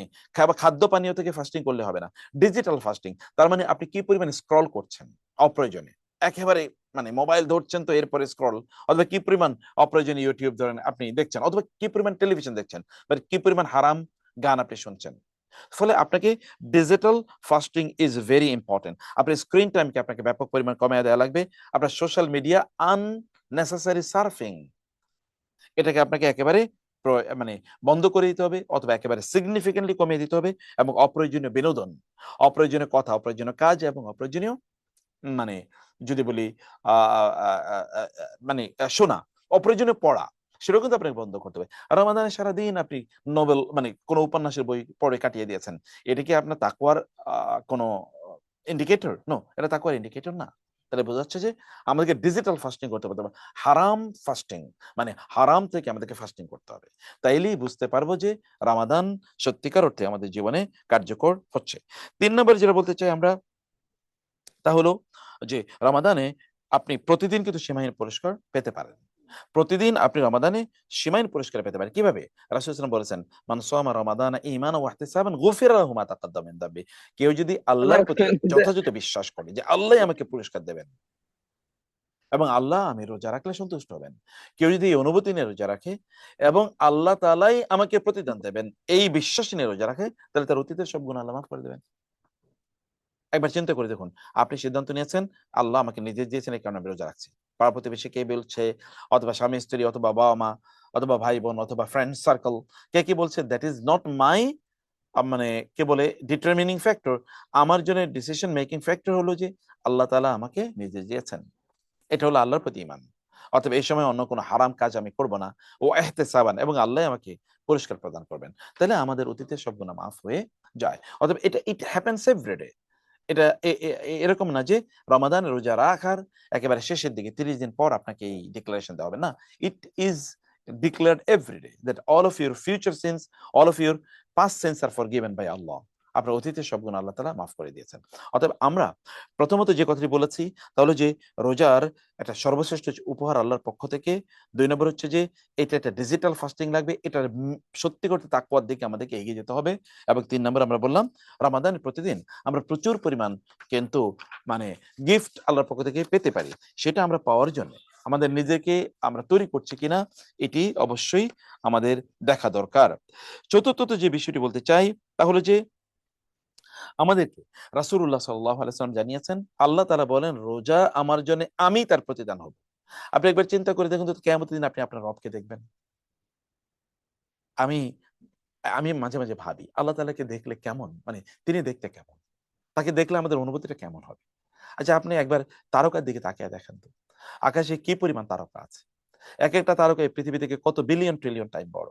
খাদ্য পানীয় থেকে ফাস্টিং করলে হবে না, ডিজিটাল ফাস্টিং। তার মানে আপনি কি পরিমাণে স্ক্রল করছেন অপ্রয়োজনে, একেবারে মানে মোবাইল ধরছেন তো এরপরে স্ক্রল, অথবা কি পরিমাণ অপ্রয়োজনে ইউটিউব ধরেন আপনি দেখছেন, অথবা কি পরিমাণ টেলিভিশন দেখছেন, বা কি পরিমাণ হারাম গান আপনি শুনছেন। ফলে আপনাকে digital fasting is very important. আপনার স্ক্রিন টাইমকে আপনাকে ব্যাপক পরিমাণ কমিয়ে দেওয়া লাগবে। আপনার সোশ্যাল মিডিয়া আননেসেসারি সার্ফিং, এটাকে আপনাকে একেবারে মানে বন্ধ করে দিতে হবে, অথবা একেবারে সিগনিফিকেন্টলি কমিয়ে দিতে হবে। এবং অপ্রয়োজনীয় বিনোদন, অপ্রয়োজনীয় কথা, অপ্রয়োজনীয় কাজ এবং অপ্রয়োজনীয় মানে যদি বলি মানে শোনা, অপ্রয়োজনীয় পড়া, সেটাও কিন্তু আপনাকে বন্ধ করতে হবে। রমাদানে সারাদিন আপনি নোবেল মানে কোনো উপন্যাসের বই পড়ে কাটিয়ে দিয়েছেন, এটা কি আপনার তাকওয়ার কোনো ইন্ডিকেটর? নো, এটা তাকওয়ার ইন্ডিকেটর না। তাহলে বোঝা যাচ্ছে যে আমাদেরকে ডিজিটাল ফাস্টিং করতে হবে, হারাম ফাস্টিং, মানে হারাম থেকে আমাদেরকে ফাস্টিং করতে হবে। তাইলেই বুঝতে পারবো যে রমাদান সত্যিকার অর্থে আমাদের জীবনে কার্যকর হচ্ছে। 3 নম্বরে যেটা বলতে চাই আমরা, তা হলো যে রমাদানে আপনি প্রতিদিন কিন্তু সীমাহীন পুরস্কার পেতে পারেন। প্রতিদিন আপনি রমাদানে সীমাহীন পুরস্কার পেতে পারেন। কিভাবে? রাসূল সাল্লাল্লাহু আলাইহি ওয়াসাল্লাম বলেছেন, মান সামা রমাদানা ঈমানান ওয়া ইহতিসাবান গুফিরা লাহু মা তাকাদ্দামা মিন যামবি। কেউ যদি আল্লাহর প্রতি যথাযথ বিশ্বাস করে যে আল্লাহই আমাকে পুরস্কার দেবেন এবং আল্লাহ আমি রোজা রাখলে সন্তুষ্ট হবেন, কেউ যদি এই অনুভূতি নিয়ে রোজা রাখে এবং আল্লাহ তাআলাই আমাকে প্রতিদান দেবেন, এই বিশ্বাস নিয়ে রোজা রাখে, তাহলে তার অতীতের সব গুনাহ আল্লাহ মাফ করে দেবেন। একবার চিন্তা করে দেখুন, আপনি সিদ্ধান্ত নিয়েছেন আল্লাহ আমাকে নির্দেশ দিয়েছেন, এই কারণে আমি রোজা রাখছি। পাড়া প্রতিবেশী কে বলছে, অথবা স্বামী স্ত্রী, অথবা বাবা মা, অথবা ভাই বোন, অথবা ফ্রেন্ড সার্কেল, কে কি বলছে, দ্যাট ইজ নট মাই মানে কে বলে ডিটারমিনিং ফ্যাক্টর। আমার জন্য ডিসিশন মেকিং ফ্যাক্টর হলো যে আল্লাহ তাআলা আমাকে নির্দেশ দিয়েছেন। এটা হলো আল্লাহর প্রতি ঈমান। অতএব এই সময় অন্য কোনো হারাম কাজ আমি করব না, ও ইহতিসাবান, এবং আল্লাহ আমাকে পুরস্কার প্রদান করবেন। তাহলে আমাদের অতীতের সব গুনাহ মাফ হয়ে যায়। অতএব এটা ইট হ্যাপেন্স এভরি ডে। এটা এরকম না যে রমাদান রোজা রাখার একেবারে শেষের দিকে 30 দিন পর আপনাকে এই ডিক্লারেশন দেওয়া হবে না। It is declared every day that all of your future sins, all of your past sins are forgiven by Allah. আপনার অতীতের সব গুনাহ আল্লাহ তাআলা মাফ করে দিয়েছেন। অতএব আমরা প্রথমত যে কথাটি বলেছি, তাহলে যে রোজার একটা সর্বশ্রেষ্ঠ উপহার আল্লাহর পক্ষ থেকে। 2 নম্বর হচ্ছে যে এটা একটা ডিজিটাল ফাস্টিং লাগবে, এটা সত্যি করতে তাকওয়ার দিকে আমাদেরকে এগিয়ে যেতে হবে। এবং 3 নম্বর আমরা বললাম রমাদানের প্রতিদিন আমরা প্রচুর পরিমাণ কিন্তু মানে গিফট আল্লাহর পক্ষ থেকে পেতে পারি। সেটা আমরা পাওয়ার জন্য আমাদের নিজেকে আমরা তৈরি করছি কিনা, এটি অবশ্যই আমাদের দেখা দরকার। চতুর্থত যে বিষয়টি বলতে চাই, তাহলে যে আমাদেরকে রাসূলুল্লাহ সাল্লাল্লাহু আলাইহি ওয়াসাল্লাম জানিয়েছেন, আল্লাহ তাআলা বলেন রোজা আমার জন্য, আমি তার প্রতিদান হব। আপনি একবার চিন্তা করে দেখুন তো, কিয়ামতের দিন আপনি আপনার রবকে দেখবেন। আমি আমি মাঝে মাঝে ভাবি আল্লাহ তাআলাকে দেখলে কেমন, মানে তিনি দেখতে কেমন, তাকে দেখলে আমাদের অনুভূতিটা কেমন হবে। আচ্ছা আপনি একবার তারকার দিকে তাকিয়ে দেখেন তো, আকাশে কি পরিমাণ তারকা আছে। এক একটা তারকা এই পৃথিবী থেকে কত বিলিয়ন ট্রিলিয়ন টাইম বড়।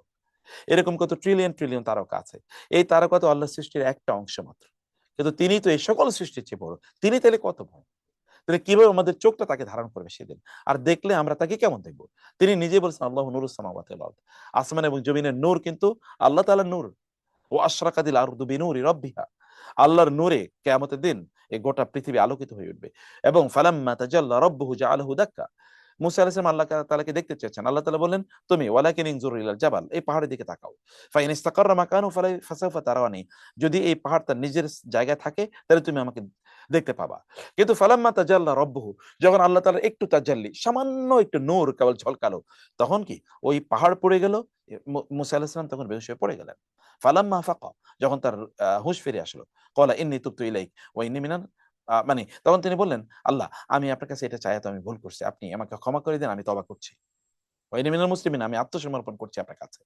এরকম কত ট্রিলিয়ন ট্রিলিয়ন তারকা আছে। এই তারকা তো আল্লাহ সৃষ্টির একটা অংশ মাত্র, কিন্তু তিনি তো এই সকল সৃষ্টির চেয়ে বড়। তিনি তাহলে কত বড়? তাহলে কিভাবে আমাদের চোখটা তাকে ধারণ করবে সেদিন? আর দেখলে আমরা তাকে কেমন দেখবো? তিনি নিজে বলছেন আল্লাহ নূরুস সামাওয়াতি ওয়াল আরদ, আসমান এবং জমিনের নূর কিন্তু আল্লাহ তাআলার নূর। ও আশরাকাতিল আরদু বিনূরি রাব্বিহা, আল্লাহর নূরে কিয়ামতের দিন এই গোটা পৃথিবী আলোকিত হয়ে উঠবে। এবং ফালাম্মা তাজাল্লা রাব্বুহু জাআলাহু দাক্কা, মুসা আলাইহিস সালাম আল্লাহ তাআলাকে দেখতে চেয়েছেন, আল্লাহ তাআলা বললেন তুমি ওয়ালাকিন ইনজুর ইলাল জাবাল, এই পাহাড়ের দিকে তাকাও, ফাইন ইস্তাকাররা মাকানু ফাসাউফা তারানি, যদি এই পাহাড় তার নিজের জায়গায় থাকে তাহলে তুমি আমাকে দেখতে পাবা। কিন্তু ফালাম্মা তাজাল্লা রাব্বুহু, যখন আল্লাহ তাআলা একটু তাজাল্লি, সামান্য একটু নূর কেবল ঝলকালো, তখন কি ওই পাহাড় পড়ে গেল। মুসা আলাইহিস সালাম তখন বেহুশ হয়ে পড়ে গেলেন। ফালাম্মা ফাকা, যখন তার হুঁশ ফিরে আসলো, ক্বালা ইন্নী তুবতু ইলাইক ওয়া ইন্নী মিনাল মানে তখন তিনি বললেন, আল্লাহ আমি আপনার কাছে এটা চাই, তো আমি ভুল করছি, আপনি আমাকে ক্ষমা করে দেন, আমি তওবা করছি। ওয়া ইন্নী মিনাল মুসলিমিন, আমি আত্মসমর্পণ করছি আপনার কাছে।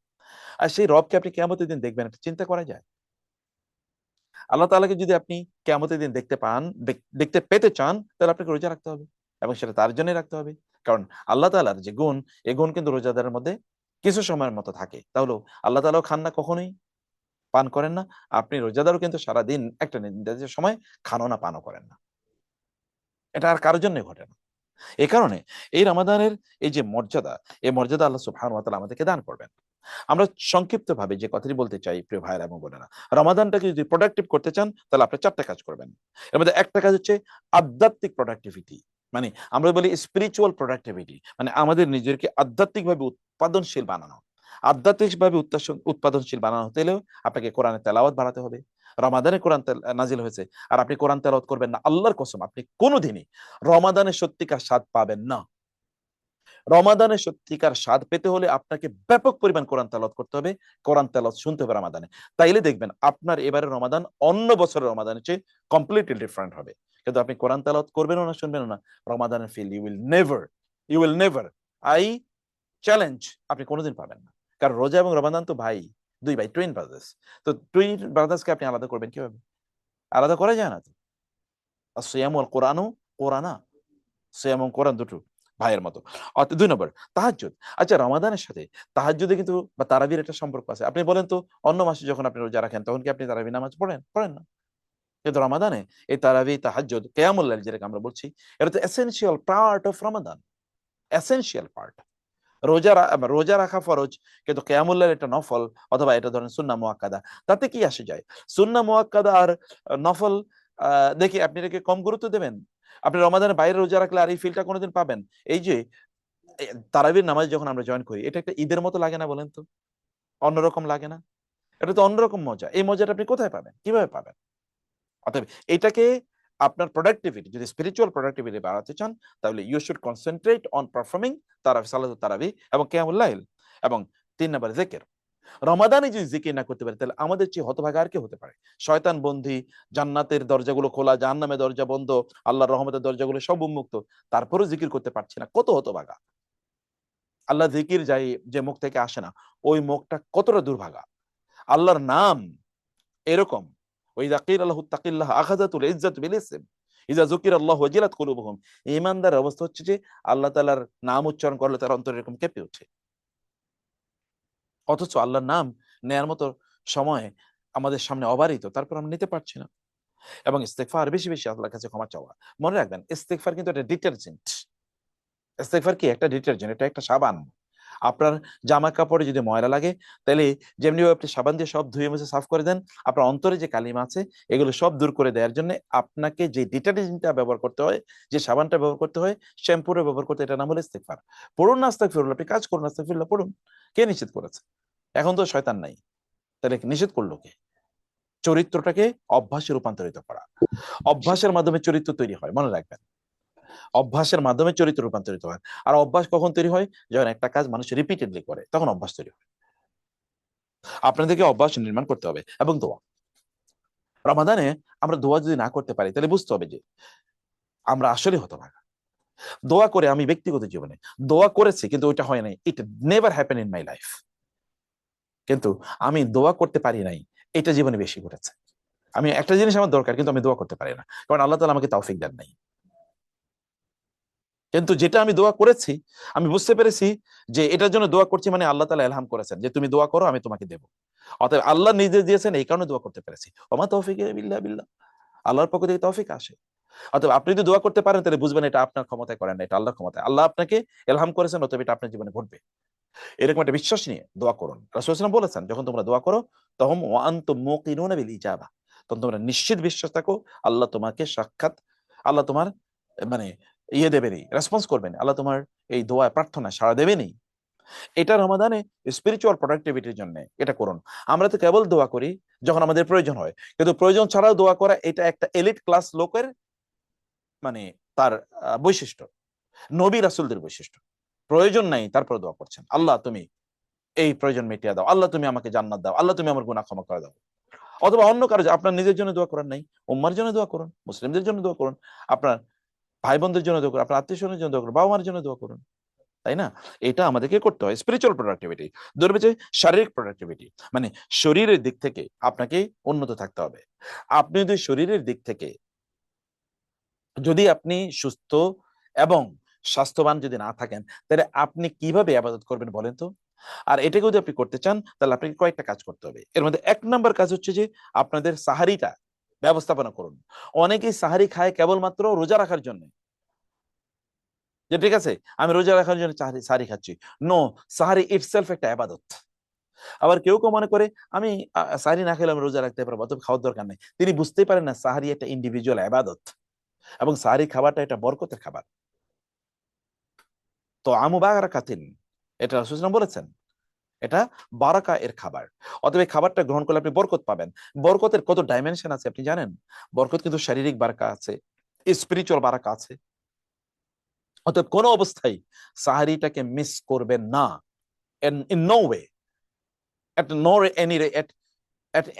আর সেই রবকে আপনি কিয়ামতের দিন দেখবেন, এটা চিন্তা করা যায়? আল্লাহ তাআলাকে যদি আপনি কিয়ামতের দিন দেখতে পান, দেখতে পেতে চান, তাহলে আপনাকে রোজা রাখতে হবে, এবং সেটা তার জন্যই রাখতে হবে। কারণ আল্লাহ তাআলার যে গুণ, এই গুণ কিন্তু রোজাদারের মধ্যে কিছু সময়ের মতো থাকে। তাহলে আল্লাহ তাআলাও খান না, কখনোই পান করেন না। আপনি রোজাদারও কিন্তু সারাদিন একটা নির্দিষ্ট সময় খানও না, পানও করেন না। এটা আর কারোর জন্য ঘটে না। এই কারণে এই রমাদানের এই যে মর্যাদা, এই মর্যাদা আল্লাহ সুবহানাহু ওয়া তাআলা আমাদেরকে দান করবেন। আমরা সংক্ষিপ্তভাবে যে কথাটি বলতে চাই প্রিয় ভাইরা এবং বোনেরা, রমাদানটাকে যদি প্রোডাক্টিভ করতে চান তাহলে আপনি 4টা কাজ করবেন। এর মধ্যে একটা কাজ হচ্ছে আধ্যাত্মিক প্রোডাক্টিভিটি, মানে আমরা বলি স্পিরিচুয়াল প্রোডাক্টিভিটি, মানে আমাদের নিজেকে আধ্যাত্মিকভাবে উৎপাদনশীল বানানো। আধ্যাত্মিকভাবে উৎপাদনশীল বানানো হতে হলেও আপনাকে কোরআনের তেলাওয়াত বাড়াতে হবে। রমাদানে কোরআন নাজিল হয়েছে, আর আপনি কোরআন তেলাওয়াত করবেন না, আল্লাহর কসম আপনি কোনোদিনই রমাদানের সত্যিকার স্বাদ পাবেন না। রমাদানের সত্যিকার স্বাদ পেতে হলে আপনাকে ব্যাপক পরিমাণ কোরআন তেলাওয়াত করতে হবে, কোরআন তেলাওয়াত শুনতে হবে রমাদানে। তাইলে দেখবেন আপনার এবারে রমাদান অন্য বছরের রমাদানের চেয়ে কমপ্লিটলি ডিফারেন্ট হবে। কিন্তু আপনি কোরআন তেলাওয়াত করবেন না, শুনবেন না, রমাদানের feel you will never, I challenge, আপনি কোনোদিন পাবেন না। কারণ রোজা এবং রমাদান তো ভাই, দুই ভাই, টুইন ব্রাদার্স। তো টুইন ব্রাদার্সকে আপনি আলাদা করবেন কিভাবে? আলাদা করা যায় না তো। সিয়াম ওয়াল কোরআনও কোরআনা, সিয়াম এবং কোরআন দুটো ভাইয়ের মতো। 2 নম্বর তাহাজ্জুদ। আচ্ছা, রমাদানের সাথে তাহাজ্জুদে কিন্তু বা তারাবির একটা সম্পর্ক আছে। আপনি বলেন তো, অন্য মাসে যখন আপনি রোজা রাখেন তখন কি আপনি তারাবি নামাজ পড়েন না? কিন্তু রমাদানে এই তারাবি, তাহাজ্জুদ, কিয়ামুল লাইল যেটাকে আমরা বলছি, এটা তো essential part of Ramadan, essential part. রোজা রাখা ফরজ, কিন্তু কিয়ামুল লাইল এটা নফল, অথবা এটা ধরেন সুন্নাহ মুআক্কাদা। তাতে কি আসে যায়? সুন্নাহ মুআক্কাদা আর নফল দেখে আপনি এটাকে কম গুরুত্ব দেবেন? আপনি রমাদানের বাইরে রোজা রাখলে আর এই ফিলটা কোনোদিন পাবেন? এই যে তারাবির নামাজ যখন আমরা জয়েন করি, এটা একটা ঈদের মতো লাগে না বলেন তো? অন্যরকম লাগে না? এটা তো অন্যরকম মজা। এই মজাটা আপনি কোথায় পাবেন, কিভাবে পাবেন? অতএব এটাকে আপনার প্রোডাক্টিভিটি, যদি স্পিরিচুয়াল প্রোডাক্টিভিটি বাড়াতে চান, তাহলে you should concentrate on performing তারাবি, সালাতুত তারাবি এবং কিয়ামুল লাইল। এবং 3 নম্বর জিকির। রমাদানে যদি জিকির না করতে পারে, তাহলে আমাদের চেয়ে হতভাগা আর কে হতে পারে? শয়তান বন্দী, জান্নাতের দরজাগুলো খোলা, জাহান্নামের দরজা বন্ধ, আল্লাহর রহমতের দরজাগুলো সব উন্মুক্ত, তারপরেও জিকির করতে পারছি না, কত হতভাগা। আল্লাহ জিকির যাই যে মুখ থেকে আসে না, ওই মুখটা কতটা দুর্ভাগা। আল্লাহর নাম এরকম, ওয়াইযা কিলা লাহু তাকিল্লাহ আখাযাতুল ইজ্জাতু বিল ইসম, ইযা যুকিরাল্লাহু ওয়াজিলাত কুলুবুহুম। ঈমানদারের অবস্থা হচ্ছে যে আল্লাহ তাআলার নাম উচ্চারণ করলে তার অন্তর এরকম কেঁপে ওঠে। অথচ আল্লাহর নাম নেয়ার মতো সময় আমাদের সামনে অবারিত, তারপর আমরা নিতে পারছি না। এবং ইস্তেগফার, বেশি বেশি আল্লাহর কাছে ক্ষমা চাওয়া। মনে রাখবেন, ইস্তেগফার কিন্তু একটা ডিটারজেন্ট। ইস্তেগফার কি? একটা ডিটারজেন্ট, এটা একটা সাবান। আপনার জামা কাপড়ে যদি ময়লা লাগে, তাহলে যেমনি আপনি সাবান দিয়ে সব ধুয়ে মুছে সাফ করে দেন, আপনার অন্তরে যে কালিমা আছে এগুলো সব দূর করে দেওয়ার জন্য আপনাকে যে ডিটারজেন্টটা ব্যবহার করতে হয়, যে সাবানটা ব্যবহার করতে হয়, শ্যাম্পুটা ব্যবহার করতে, এটা নাম হলো ইস্তেগফার। পড়ুন না আস্তাগফিরুল্লাহ, আপনি কাজ করুন আস্তাগফিরুল্লাহ পড়ুন। কে নিষেধ করেছে? এখন তো শয়তান নাই, তাহলে নিষেধ করলো কে? চরিত্রটাকে অভ্যাসে রূপান্তরিত করা। অভ্যাসের মাধ্যমে চরিত্র তৈরি হয়, মনে রাখবেন। অভ্যাসের মাধ্যমে চরিত্র রূপান্তরিত হয়। আর অভ্যাস কখন তৈরি হয়? যখন একটা কাজ মানুষ রিপিটেডলি করে, তখন অভ্যাস তৈরি হয়। আপনাদেরকে অভ্যাস নির্মাণ করতে হবে। এবং দোয়া, রমাদানে আমরা দোয়া যদি না করতে পারি, তাহলে বুঝতে হবে যে আমরা আসলে হতভাগা। দোয়া করে, আমি ব্যক্তিগত জীবনে দোয়া করেছি কিন্তু ওইটা হয় নাই, it never happen in my life. কিন্তু আমি দোয়া করতে পারি নাই, এটা জীবনে বেশি ঘটেছে। আমি একটা জিনিস আমার দরকার, কিন্তু আমি দোয়া করতে পারি না, কারণ আল্লাহ তাআলা আমাকে তৌফিক দেন নাই। কিন্তু যেটা আমি দোয়া করেছি, আমি বুঝতে পেরেছি যে এটার জন্য দোয়া করছি মানে আল্লাহ তাআলা ইলহাম করেছেন যে তুমি দোয়া করো, আমি তোমাকে দেবো। অতএব আল্লাহ নিজে দিয়েছেন, এই কারণে দোয়া করতে পেরেছি। ওমা তৌফিক ইল্লা বিল্লাহ, আল্লাহর পক্ষ থেকে তৌফিক আসে। অতএব আপনি যদি দোয়া করতে পারেন তাহলে বুঝবেন এটা আপনার ক্ষমতায় করেন না, এটা আল্লাহর ক্ষমতায়। আল্লাহ আপনাকে ইলহাম করেছেন, অতএব এটা আপনার জীবনে ঘটবে। এরকম একটা বিশ্বাস নিয়ে দোয়া করুন। রাসূল সাল্লাল্লাহু আলাইহি ওয়াসাল্লাম বলেছেন, যখন তোমরা দোয়া করো তখন ওয়া আনতুম মুকিনুনা বিল ইজাবা, তখন তোমরা নিশ্চিত বিশ্বাস থাকো আল্লাহ তোমাকে সাক্ষাৎ, আল্লাহ তোমার মানে দেবেনই, রেসপন্স করবেন, আল্লাহ তোমার এই দোয়া প্রার্থনা সাড়া দেবেনই। এটা রমাদানে স্পিরিচুয়াল প্রোডাক্টিভিটির জন্য এটা করুন। আমরা তো কেবল দোয়া করি যখন আমাদের প্রয়োজন হয়, কিন্তু প্রয়োজন ছাড়াও দোয়া করা এটা একটা এলিট ক্লাস লোকের মানে তার বৈশিষ্ট্য, নবী রাসূলদের বৈশিষ্ট্য। প্রয়োজন নাই তারপর দোয়া করছেন, আল্লাহ তুমি এই প্রয়োজন মিটিয়ে দাও, আল্লাহ তুমি আমাকে জান্নাত দাও, আল্লাহ তুমি আমার গুনাহ ক্ষমা করে দাও। অথবা অন্য কারো, আপনার নিজের জন্য দোয়া করেন নাই, উম্মার জন্য দোয়া করুন, মুসলিমদের জন্য দোয়া করুন, আপনার ভাই বোনদের জন্য দোয়া করুন, আপনার আত্মীয় স্বজনের জন্য দোয়া করুন, বাবা মার জন্য দোয়া করুন, তাই না? এটা আমাদেরকে করতে হয়। স্পিরিচুয়াল প্রোডাক্টিভিটি ধরবে যে শারীরিক প্রোডাক্টিভিটি, মানে শরীরের দিক থেকে আপনাকে উন্নত থাকতে হবে। আপনি যদি শরীরের দিক থেকে যদি আপনি সুস্থ এবং স্বাস্থ্যবান যদি না থাকেন, তাহলে আপনি কিভাবে ইবাদত করবেন বলেন তো? আর এটাকে যদি আপনি করতে চান তাহলে আপনাকে কয়েকটা কাজ করতে হবে। এর মধ্যে এক নাম্বার কাজ হচ্ছে যে আপনাদের সাহারিটা ব্যবস্থাপনা করুন। অনেকেই সাহারি খায় কেবলমাত্র রোজা রাখার জন্য, যে ঠিক আছে আমি রোজা রাখার জন্য সাহারি খাচ্ছি। নো, সাহারি ইটসেলফ একটা ইবাদত। আবার কেউ কেউ মনে করে আমি সাহারি না খেলে আমি রোজা রাখতে পারবো, অত খাওয়ার দরকার নেই। তিনি বুঝতেই পারেন না সাহারি একটা ইন্ডিভিজুয়াল ইবাদত, এবং সাহারি খাবারটা একটা বরকতের খাবার। তো আমু বারাকাতিন, এটা রাসূল সাল্লাল্লাহু আলাইহি ওয়াসাল্লাম বলেছেন, এটা বারাকা এর খাবার। অতএব এই খাবারটা গ্রহণ করলে আপনি বরকত পাবেন। বরকতের কত ডাইমেনশন আছে আপনি জানেন? বরকত কিন্তু শারীরিক বারাকা আছে, স্পিরিচুয়াল বারাকা আছে। অতএব কোনো অবস্থায় সাহারিটাকে মিস করবেন না, in no way, at no any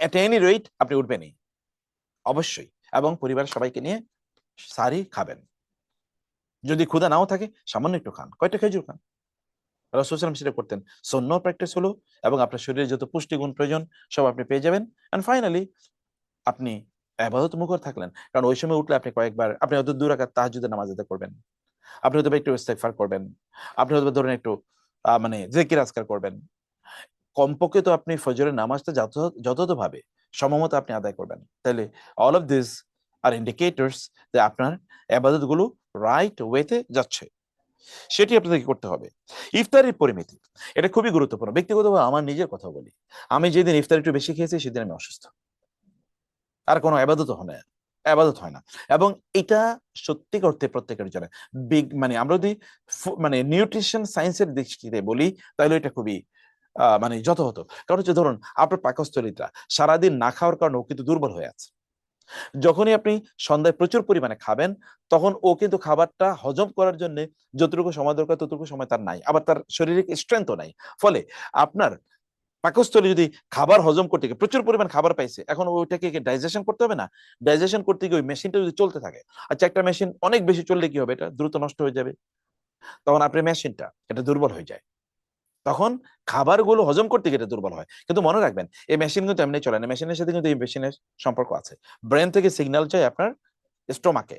at any rate আপনি উঠবেনই অবশ্যই, এবং পরিবারের সবাইকে নিয়ে সাহারি খাবেন। যদি ক্ষুধা নাও থাকে সামান্য একটু খান, কয়টা খেজুর খান। রাসূল সাল্লাল্লাহু আলাইহি ওয়াসাল্লাম সেটা করতেন। সুন্নাহ প্র্যাকটিস হলো, এবং আপনার শরীরে যত পুষ্টিগুণ প্রয়োজন সব আপনি পেয়ে যাবেন। এন্ড ফাইনালি আপনি ইবাদত মুখর থাকলেন, কারণ ওই সময় উঠলে আপনি কয়েকবার আপনি হয়তো 2 রাকাত তাহাজ্জুদের নামাজ আদায় করবেন, আপনি হয়তো একটু ইস্তেগফার করবেন, আপনি হয়তো ধরেন একটু মানে জিকির আজকার করবেন। কমপক্ষে তো আপনি ফজরের নামাজটা যথাযথভাবে সময়মতো আপনি আদায় করবেন। তাহলে all of this are indicators যে আপনার ইবাদতগুলো রাইট ওয়েতে যাচ্ছে। সেটি আপনাদেরকে করতে হবে। ইফতারের পরিমিতি, এটা খুবই গুরুত্বপূর্ণ। ব্যক্তিগতভাবে আমার নিজের কথা বলি, আমি যেদিন ইফতার একটু বেশি খেয়েছি সেদিন আমি অসুস্থ, আর কোনো ইবাদত হয় না, ইবাদত হয় না। এবং এটা সত্যি করতে প্রত্যেকের জন্য মানে আমরা যদি মানে নিউট্রিশন সায়েন্সের দৃষ্টিতে বলি তাহলে এটা খুবই মানে যথাযথ। কারণ হচ্ছে ধরুন আপনার পাকস্থলীটা সারাদিন না খাওয়ার কারণে ও কিন্তু দুর্বল হয়ে আছে। যখনই আপনি সন্ধ্যায় প্রচুর পরিমাণে খাবেন তখন ও কিন্তু খাবারটা হজম করার জন্য যতটুকু সময় দরকার ততটুকু সময় তার নাই, আবার তার শারীরিক স্ট্রেংথও নাই। ফলে আপনার পাকস্থলী যদি খাবার হজম করতে গিয়ে প্রচুর পরিমাণ খাবার পাইছে, এখন ওইটাকে ডাইজেশন করতে হবে না? ডাইজেশন করতে গিয়ে ওই মেশিনটা যদি চলতে থাকে, আচ্ছা একটা মেশিন অনেক বেশি চললে কি হবে? এটা দ্রুত নষ্ট হয়ে যাবে, তখন আপনার মেশিনটা এটা দুর্বল হয়ে যায়, তখন খাবারগুলো হজম করতে গিয়ে এটা দুর্বল হয়। কিন্তু মনে রাখবেন এই মেশিন কিন্তু এমনি চলে না, মেশিনের সাথে কিন্তু এই মেশিনের সম্পর্ক আছে। ব্রেন থেকে সিগন্যাল যায় আপনার স্টোমাকে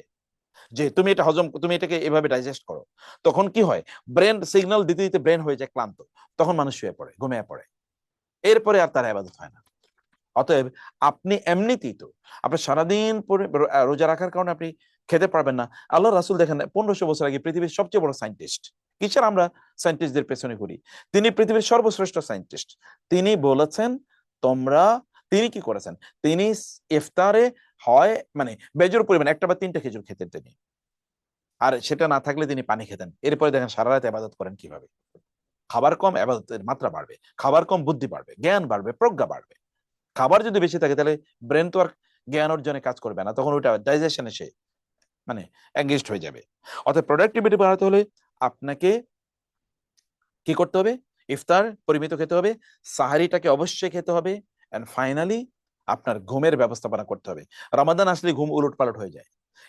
যে তুমি এটা হজম, তুমি এটাকে এভাবে ডাইজেস্ট করো। তখন কি হয়, ব্রেন সিগন্যাল দিতে দিতে ব্রেন হয়ে যায় ক্লান্ত, তখন মানুষ শুয়ে পড়ে, ঘুমিয়ে পড়ে, এরপরে আর তার ইবাদত হয় না। অতএব আপনি এমনিতেই তো আপনি সারাদিন পরে রোজা রাখার কারণে আপনি খেতে পারবেন না। আল্লাহ রাসূল দেখেন 1500 বছর আগে পৃথিবীর সবচেয়ে বড় সায়েন্টিস্ট, কিসের আমরা সায়েন্টিস্টদের পেছনে ঘুরি, তিনি পৃথিবীর সর্বশ্রেষ্ঠ সায়েন্টিস্ট। তিনি বলেছেন তোমরা, তিনি কি করেছেন, তিনি ইফতারে হয় মানে বেজোর পরিমাণে 1টা বা 3টা খেজুর খেতেন তিনি, আর সেটা না থাকলে তিনি পানি খেতেন। এরপরে দেখেন সারা রাত ইবাদত করেন কিভাবে। খাবার কম ইবাদতের মাত্রা বাড়বে, খাবার কম বুদ্ধি বাড়বে, জ্ঞান বাড়বে, প্রজ্ঞা বাড়বে। খাবার যদি বেশি থাকে তাহলে ব্রেন তো আর জ্ঞান অর্জনে কাজ করবে না, তখন ওইটা ডাইজেশনে সে মানে এঙ্গেজড হয়ে যাবে। অর্থাৎ প্রোডাক্টিভিটি বাড়াতে হলে আপনাকে কি করতে হবে, ইফতার পরিমিত খেতে হবে, সাহারিটাকে অবশ্যই খেতে হবে, এন্ড ফাইনালি আপনার ঘুমের ব্যবস্থাপনা করতে হবে। রমাদান আসলে ঘুম উলটপালট হয়ে যায়,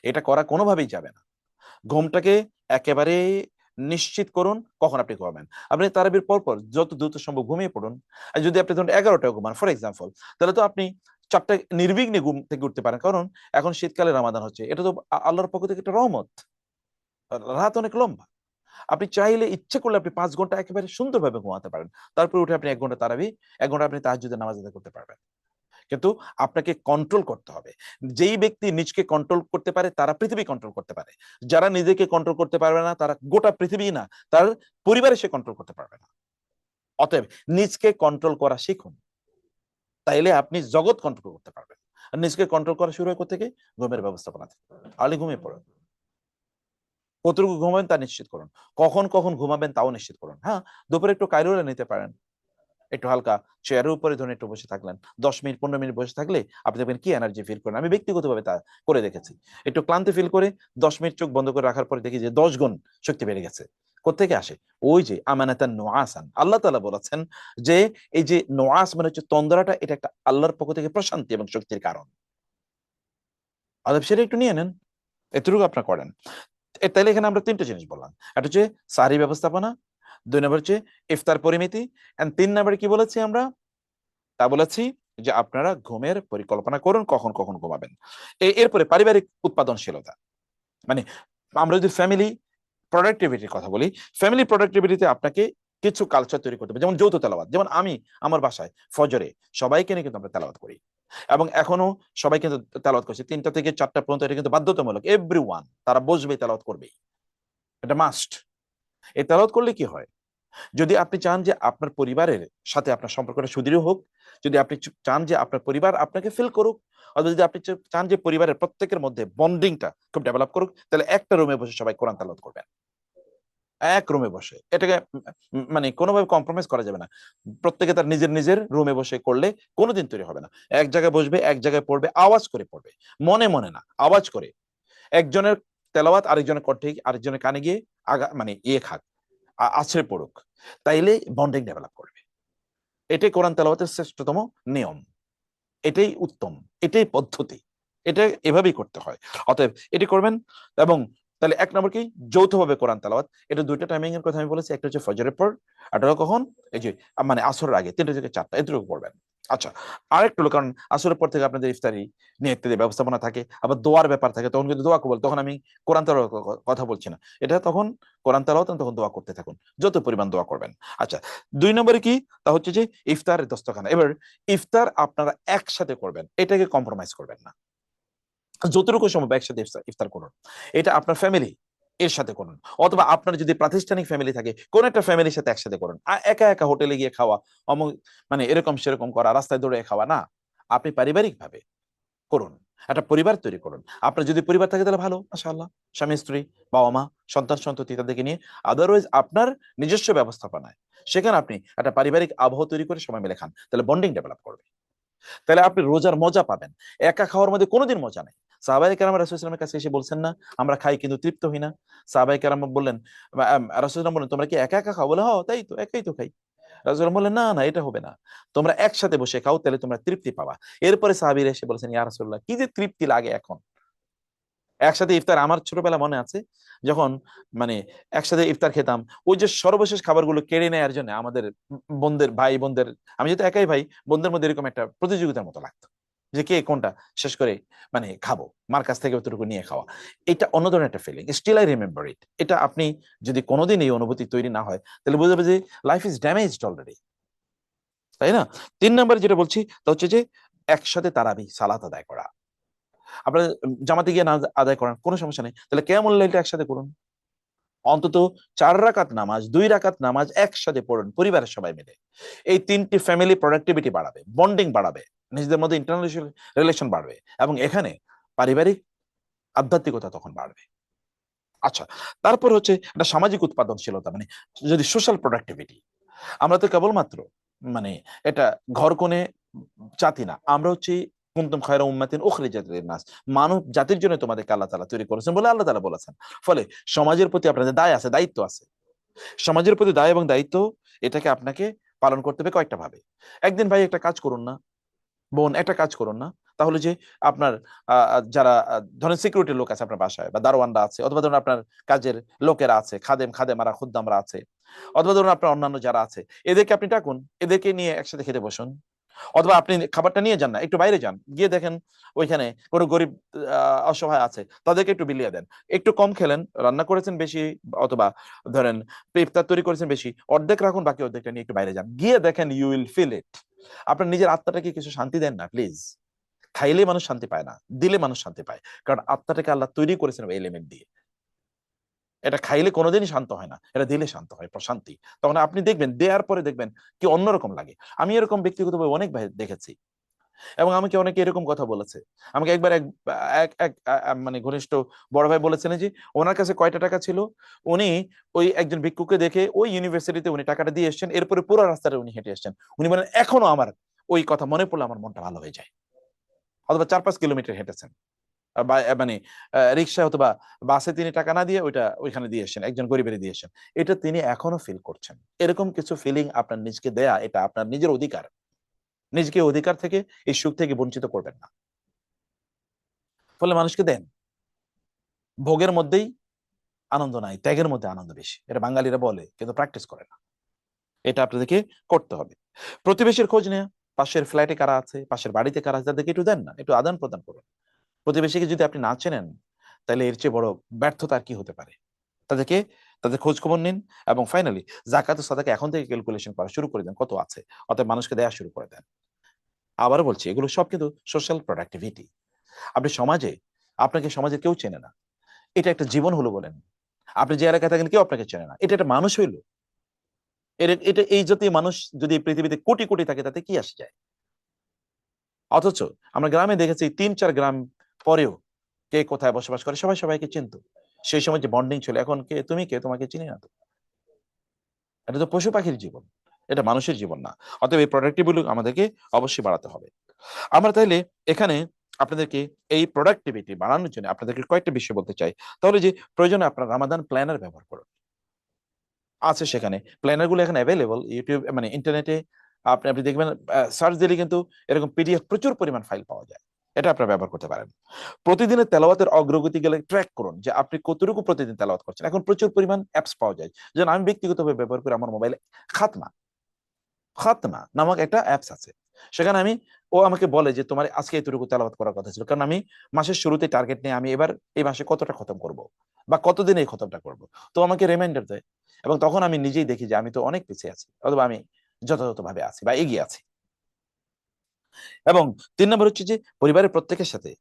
এটা করা কোনোভাবেই যাবে না। ঘুমটাকে একেবারে নিশ্চিত করুন কখন আপনি ঘুমাবেন। আপনি তারাবির পর পর যত দ্রুত সম্ভব ঘুমিয়ে পড়ুন। আর যদি আপনি ধরুন 11টায় ঘুমান ফর এক্সাম্পল, তাহলে তো আপনি 4টায় নির্বিঘ্নে ঘুম থেকে উঠতে পারেন, কারণ এখন শীতকালে রমাদান হচ্ছে, এটা তো আল্লাহর পক্ষ থেকে একটা রহমত। রাত অনেক লম্বা। আপনি চাইলে ইচ্ছে করলে আপনি 5 ঘন্টা একেবারে সুন্দরভাবে ঘুমাতে পারেন, তারপরে উঠে আপনি 1 ঘন্টা তারাবি, 1 ঘন্টা আপনি তাহাজ্জুদের নামাজ আদায় করতে পারবেন। কিন্তু আপনাকে কন্ট্রোল করতে হবে। যেই ব্যক্তি নিজকে কন্ট্রোল করতে পারে তারা পৃথিবী কন্ট্রোল করতে পারে। যারা নিজেকে কন্ট্রোল করতে পারবে না তারা গোটা পৃথিবী না, তার পরিবারে সে কন্ট্রোল করতে পারবে না। অতএব নিজকে কন্ট্রোল করা শিখুন, তাইলে আপনি জগৎ কন্ট্রোল করতে পারবেন। আর নিজকে কন্ট্রোল করা শুরু হয় থেকে ঘুমের ব্যবস্থাপনা থেকে। আলি ঘুমিয়ে পড়ুন, কতটুকু ঘুমাবেন তা নিশ্চিত করুন, কখন কখন ঘুমাবেন তাও নিশ্চিত করুন। হ্যাঁ, দুপুরে একটু কাইলুলা নিতে পারেন, একটু হালকা চেয়ারের উপরে ধরে একটু বসে থাকলেন, 10 মিনিট 15 মিনিট বসে থাকলে আপনি দেখবেন কি এনার্জি ফিল করেন। আমি ব্যক্তিগতভাবে তা করে দেখেছি। একটু ক্লান্তি ফিল করে 10 মিনিট চোখ বন্ধ করে রাখার পরে দেখি যে 10 গুণ শক্তি বেড়ে গেছে। কোত্থেকে আসে? ওই যে আমানাতান নুআসান, আল্লাহ তাআলা বলেছেন যে এই যে নুআস মানে হচ্ছে তন্দ্রাটা, এটা একটা আল্লাহর পক্ষ থেকে প্রশান্তি এবং শক্তির কারণ। অতএব সেটা একটু নিয়ে নেন, এতটুকু আপনার করেন। তাইলে এখানে আমরা 3টে জিনিস বললাম। একটা হচ্ছে সাহরি ব্যবস্থাপনা, 2 নম্বর হচ্ছে ইফতার পরিমিতি, এন্ড 3 নম্বরে কি বলেছি আমরা? তা বলেছি যে আপনারা ঘুমের পরিকল্পনা করুন, কখন কখন ঘুমাবেন। এরপরে পারিবারিক উৎপাদনশীলতা, মানে আমরা যদি ফ্যামিলি প্রোডাক্টিভিটির কথা বলি, ফ্যামিলি প্রোডাক্টিভিটিতে আপনাকে কিছু কালচার তৈরি করতে হবে। যেমন যৌথ তেলাওয়াত, যেমন আমি আমার বাসায় ফজরে সবাইকে নিয়ে কিন্তু আমরা তেলাওয়াত করি, এবং এখনো সবাই কিন্তু তেলাওয়াত করছে 3টা থেকে 4টা পর্যন্ত। এটা কিন্তু বাধ্যতামূলক, এভরিওয়ান তারা বসবে তেলাওয়াত করবেই, এটা মাস্ট। এই তেলাওয়াত করলে কি হয়? যদি আপনি চান যে আপনার পরিবারের সাথে আপনার সম্পর্কটা সুদৃঢ় হোক, যদি আপনি চান যে আপনার পরিবার আপনাকে ফিল করুক, অথবা যদি আপনি চান যে পরিবারের প্রত্যেকের মধ্যে বন্ডিংটা খুব ডেভেলপ করুক, তাহলে একটা রুমে বসে সবাই কোরআন তেলাওয়াত করবেন, এক রুমে বসে। এটাকে মানে কোনোভাবে কম্প্রোমাইজ করা যাবে না। প্রত্যেকে তার নিজের নিজের রুমে বসে করলে কোনোদিন তৈরি হবে না। এক জায়গায় বসবে, এক জায়গায় পড়বে, আওয়াজ করে পড়বে, মনে মনে না, আওয়াজ করে। একজনের তেলাওয়াত আরেকজনের কণ্ঠে, আরেকজনের কানে গিয়ে মানে খাক, আছড়ে পড়ুক, তাইলে বন্ডিং ডেভেলপ করবে। এটাই কোরআন তেলাওয়াতের শ্রেষ্ঠতম নিয়ম, এটাই উত্তম, এটাই পদ্ধতি, এটা এভাবেই করতে হয়। অতএব এটি করবেন। এবং তাহলে 1 নম্বর কি? যৌথভাবে কোরআন তেলাওয়াত। এটা 2টা টাইমিং এর কথা আমি বলেছি, একটা হচ্ছে ফজরের পর, আর একটা কখন? এই যে মানে আসরের আগে 3টা থেকে 4টা, এতটুকু পড়বেন। আচ্ছা, আরেকটা হলো, কারণ আসরের পর থেকে আপনাদের ইফতারি নিয়ে ইত্যাদি ব্যবস্থাপনা থাকে, আবার দোয়ার ব্যাপার থাকে, তখন কিন্তু দোয়া কবুল। তখন আমি কোরআন তেলাওয়াত কথা বলছি না, এটা তখন কোরআন তেলাওয়াত, তখন দোয়া করতে থাকুন, যত পরিমাণ দোয়া করবেন। আচ্ছা, 2 নম্বরে কি? তা হচ্ছে যে ইফতারের দস্তখানা। এবার ইফতার আপনারা একসাথে করবেন, এটাকে কম্প্রোমাইজ করবেন না। যতটুকু সম্ভব একসাথে ইফতার করুন, এটা আপনার ফ্যামিলি এর সাথে করুন, অথবা আপনার যদি প্রাতিষ্ঠানিক ফ্যামিলি থাকে কোন একটা ফ্যামিলির সাথে একসাথে করুন। একা একা হোটেলে গিয়ে খাওয়া, মানে এরকম সেরকম করা, রাস্তায় দৌড়ে খাওয়া না। আপনি পারিবারিক ভাবে করুন, একটা পরিবার তৈরি করুন। আপনার যদি পরিবার থাকে তাহলে ভালো, মাশাআল্লাহ, স্বামী স্ত্রী, বাবা মা, সন্তান সন্ততি তাদেরকে নিয়ে। আদারওয়াইজ আপনার নিজস্ব ব্যবস্থাপনায় সেখানে আপনি একটা পারিবারিক আবহ তৈরি করে সময় মিলে খান, তাহলে বন্ডিং ডেভেলপ করবে, তাহলে আপনি রোজার মজা পাবেন। একা খাওয়ার মধ্যে কোনোদিন মজা নেই। সাহাবায়ে কেরাম রাসূল সাল্লাল্লাহু আলাইহি ওয়াসাল্লামের কাছে এসে বলছেন না, আমরা খাই কিন্তু তৃপ্ত হই না। সাহাবায়ে কেরাম বললেন, রাসূল সাল্লাল্লাহু বললেন, তোমরা কি একা একা খাও? বলে, হ্যাঁ তাই তো, একাই তো খাই। রাসূল বললেন, না না, এটা হবে না, তোমরা একসাথে বসে খাও, তাহলে তোমরা তৃপ্তি পাবা। এরপরে সাহাবীরা এসে বলেছেন, ইয়া রাসূলুল্লাহ, কি যে তৃপ্তি লাগে এখন একসাথে ইফতার। আমার ছোটবেলা মনে আছে, যখন মানে একসাথে ইফতার খেতাম, ওই যে সর্বশেষ খাবারগুলো কেড়ে নেওয়ার জন্য আমাদের বোনদের, ভাই বোনদের, আমি যেহেতু একাই ভাই, বোনদের মধ্যে এরকম একটা প্রতিযোগিতার মতো লাগতো যে কে কোনটা শেষ করে মানে খাবো, মার কাছ থেকে অতটুকু নিয়ে খাওয়া। এটা অন্য ধরনের একটা feeling, still I remember it. এটা আপনি যদি কোনোদিন এই অনুভূতি তৈরি না হয়, তাহলে বুঝতে হবে যে লাইফ ইজ ড্যামেজড অলরেডি, তাই না? 3 নম্বরে যেটা বলছি তা হচ্ছে যে একসাথে তারাবি সালাত আদায় করা। আপনারা জামাতে গিয়ে না আদায় করেন কোনো সমস্যা নেই, তাহলে কিয়ামুল লাইলটা একসাথে করুন। অন্তত 4 রাকাত নামাজ, 2 রাকাত নামাজ একসাথে পড়ুন পরিবারের সবাই মিলে। এই 3টি ফ্যামিলি প্রোডাক্টিভিটি বাড়াবে, বন্ডিং বাড়াবে, নিজেদের মধ্যে ইন্টারন্যাশনাল রিলেশন বাড়বে, এবং এখানে পারিবারিক আধ্যাত্মিকতা তখন বাড়বে। আচ্ছা, তারপর হচ্ছে একটা সামাজিক উৎপাদনশীলতা, মানে যদি সোশ্যাল প্রোডাক্টিভিটি। আমরা তো কেবলমাত্র মানে এটা ঘর কোণে জাতি না, আমরা হচ্ছি কুনতুম খায়রা উম্মাতিন উখরিজাত লিন-নাস, মানব জাতির জন্য তোমাদেরকে আল্লাহ তাআলা তৈরি করেছেন বলে আল্লাহ তাআলা বলেছেন। ফলে সমাজের প্রতি আপনাদের দায় আছে, দায়িত্ব আছে। সমাজের প্রতি দায় এবং দায়িত্ব, এটাকে আপনাকে পালন করতে হবে কয়েকটা ভাবে। একদিন ভাই একটা কাজ করুন না, বোন একটা কাজ করুন না, তাহলে যে আপনার যারা ধরেন সিকিউরিটি লোক আছে আপনার বাসায়, বা দারোয়ানরা আছে, অথবা ধরুন আপনার কাজের লোকেরা আছে, খাদেমারা খুদ্দামরা আছে, অথবা ধরুন আপনার অন্যান্য যারা আছে, এদেরকে আপনি ডাকুন, এদেরকে নিয়ে একসাথে খেতে বসুন। অথবা আপনি খাবারটা নিয়ে যান না, একটু বাইরে যান, গিয়ে দেখেন ওইখানে কোনো গরিব অসহায় আছে, তাদেরকে একটু বিলিয়ে দেন। একটু কম খেলেন, রান্না করেছেন বেশি, অথবা ধরেন ইফতার তৈরি করেছেন বেশি, অর্ধেক রাখুন, বাকি অর্ধেকটা নিয়ে একটু বাইরে যান, গিয়ে দেখেন ইউ উইল ফিল ইট। আপনার নিজের আত্মাটাকে কিছু শান্তি দেন না প্লিজ। খাইলে মানুষ শান্তি পায় না, দিলে মানুষ শান্তি পায়, কারণ আত্মাটাকে আল্লাহ তৈরি করেছেন ওই এলিমেন্ট দিয়ে। এটা খাইলে কোনোদিনই শান্ত হয় না, এটা দিলে শান্ত হয়, প্রশান্তি। তখন আপনি দেখবেন দেওয়ার পরে দেখবেন কি অন্যরকম লাগে। আমি এরকম ব্যক্তিগতভাবে অনেক ভাই দেখেছি, এবং আমাকে অনেকে এরকম কথা বলেছে। আমাকে একবার এক এক এক মানে ঘনিষ্ঠ বড় ভাই বলেছেন যে ওনার কাছে কয়টা টাকা ছিল, উনি ওই একজন ভিক্ষুককে দেখে ওই ইউনিভার্সিটিতে উনি টাকাটা দিয়ে এসেছেন, এরপরে পুরো রাস্তাটা উনি হেঁটে এসেছেন। উনি বলেন এখনো আমার ওই কথা মনে পড়লে আমার মনটা ভালো হয়ে যায়। অথবা 4-5 কিলোমিটার হেঁটেছেন, মানে রিক্সা অথবা বাসে তিনি টাকা না দিয়ে ওইটা ওইখানে দিয়ে এসেছেন, একজন গরিবের দিয়ে এসেছেন, এটা তিনি এখনো ফিল করছেন। এরকম কিছু ফিলিং আপনার নিজকে দেয়া, এটা আপনার নিজের অধিকার। নিজেকে অধিকার থেকে, এই সুখ থেকে বঞ্চিত করবেন না। ফলে মানুষকে দেন। ভোগের মধ্যেই আনন্দ নাই, ত্যাগের মধ্যে আনন্দ বেশি, এটা বাঙালিরা বলে কিন্তু প্র্যাকটিস করে না। এটা আপনাদেরকে করতে হবে। প্রতিবেশীর খোঁজ নেয়া, পাশের ফ্ল্যাটে কারা আছে, পাশের বাড়িতে কারা আছে, তাদেরকে একটু দেন না, একটু আদান প্রদান করুন। প্রতিবেশীকে যদি আপনি না চেনেন, তাহলে এর চেয়ে বড় ব্যর্থতা আর কি হতে পারে। তাদেরকে, তাদের খোঁজ খবর নিন, এবং ফাইনালি জাকাত ও সাদাকা এখন থেকে ক্যালকুলেশন করা শুরু করে দেন, কত আছে, অর্থাৎ মানুষকে দেয়া শুরু করে দেন। আবারও বলছি, এগুলো সব কিন্তু সোশ্যাল প্রোডাক্টিভিটি। আপনি সমাজে, আপনাকে সমাজে কেউ চেনে না, এটা একটা জীবন হলো বলেন। আপনি যে এলাকায় থাকেন কেউ আপনাকে চেনে না, এটা একটা মানুষ হইলো। এটা এই জাতীয় মানুষ যদি পৃথিবীতে কোটি কোটি থাকে, তাতে কি আসে যায়? অথচ আমরা গ্রামে দেখেছি 3-4 গ্রাম পরেও কে কোথায় বসবাস করে সবাই সবাইকে চিনত। সেই সময় যে বন্ডিং ছিল, এখন কে তুমি, কে তোমাকে চিনি না তো। এটা তো পশু পাখির জীবন, এটা মানুষের জীবন না। অতএব এই প্রোডাক্টিভিটি আমাদেরকে অবশ্যই বাড়াতে হবে। আমরা তাইলে এখানে আপনাদেরকে এই প্রোডাক্টিভিটি বাড়ানোর জন্য আপনাদেরকে কয়েকটা বিষয় বলতে চাই। তাহলে যে প্রয়োজনে আপনার রামাদান প্ল্যানার ব্যবহার করুন, আছে সেখানে প্ল্যানার গুলো এখন অ্যাভেলেবল ইউটিউব, মানে ইন্টারনেটে। আপনি দেখবেন সার্চ দিলে কিন্তু এরকম পিডিএফ প্রচুর পরিমাণ ফাইল পাওয়া যায়, এটা আপনারা ব্যবহার করতে পারেন। প্রতিদিনের তেলাওয়াতের অগ্রগতি গেলে ট্র্যাক করুন যে আপনি কতটুকু প্রতিদিন তেলাওয়াত করছেন। এখন প্রচুর পরিমাণ অ্যাপস পাওয়া যায়, যেমন আমি ব্যক্তিগতভাবে ব্যবহার করি আমার মোবাইলে খাতনা খাতনা নামক একটা অ্যাপস আছে। সেখানে আমি, ও আমাকে বলে যে তোমার আজকে এতটুকু তেলাওয়াত করার কথা ছিল, কারণ আমি মাসের শুরুতে টার্গেট নিয়ে আমি এবার এই মাসে কতটা খতম করব, বা কতদিন এই খতমটা করব, তো আমাকে রিমাইন্ডার দেয়। এবং তখন আমি নিজেই দেখি যে আমি তো অনেক পিছিয়ে আছি, অথবা আমি যথাযথভাবে আছি বা এগিয়ে আছি। এবং 3 নম্বর হচ্ছে যে পরিবারের প্রত্যেকের সাথে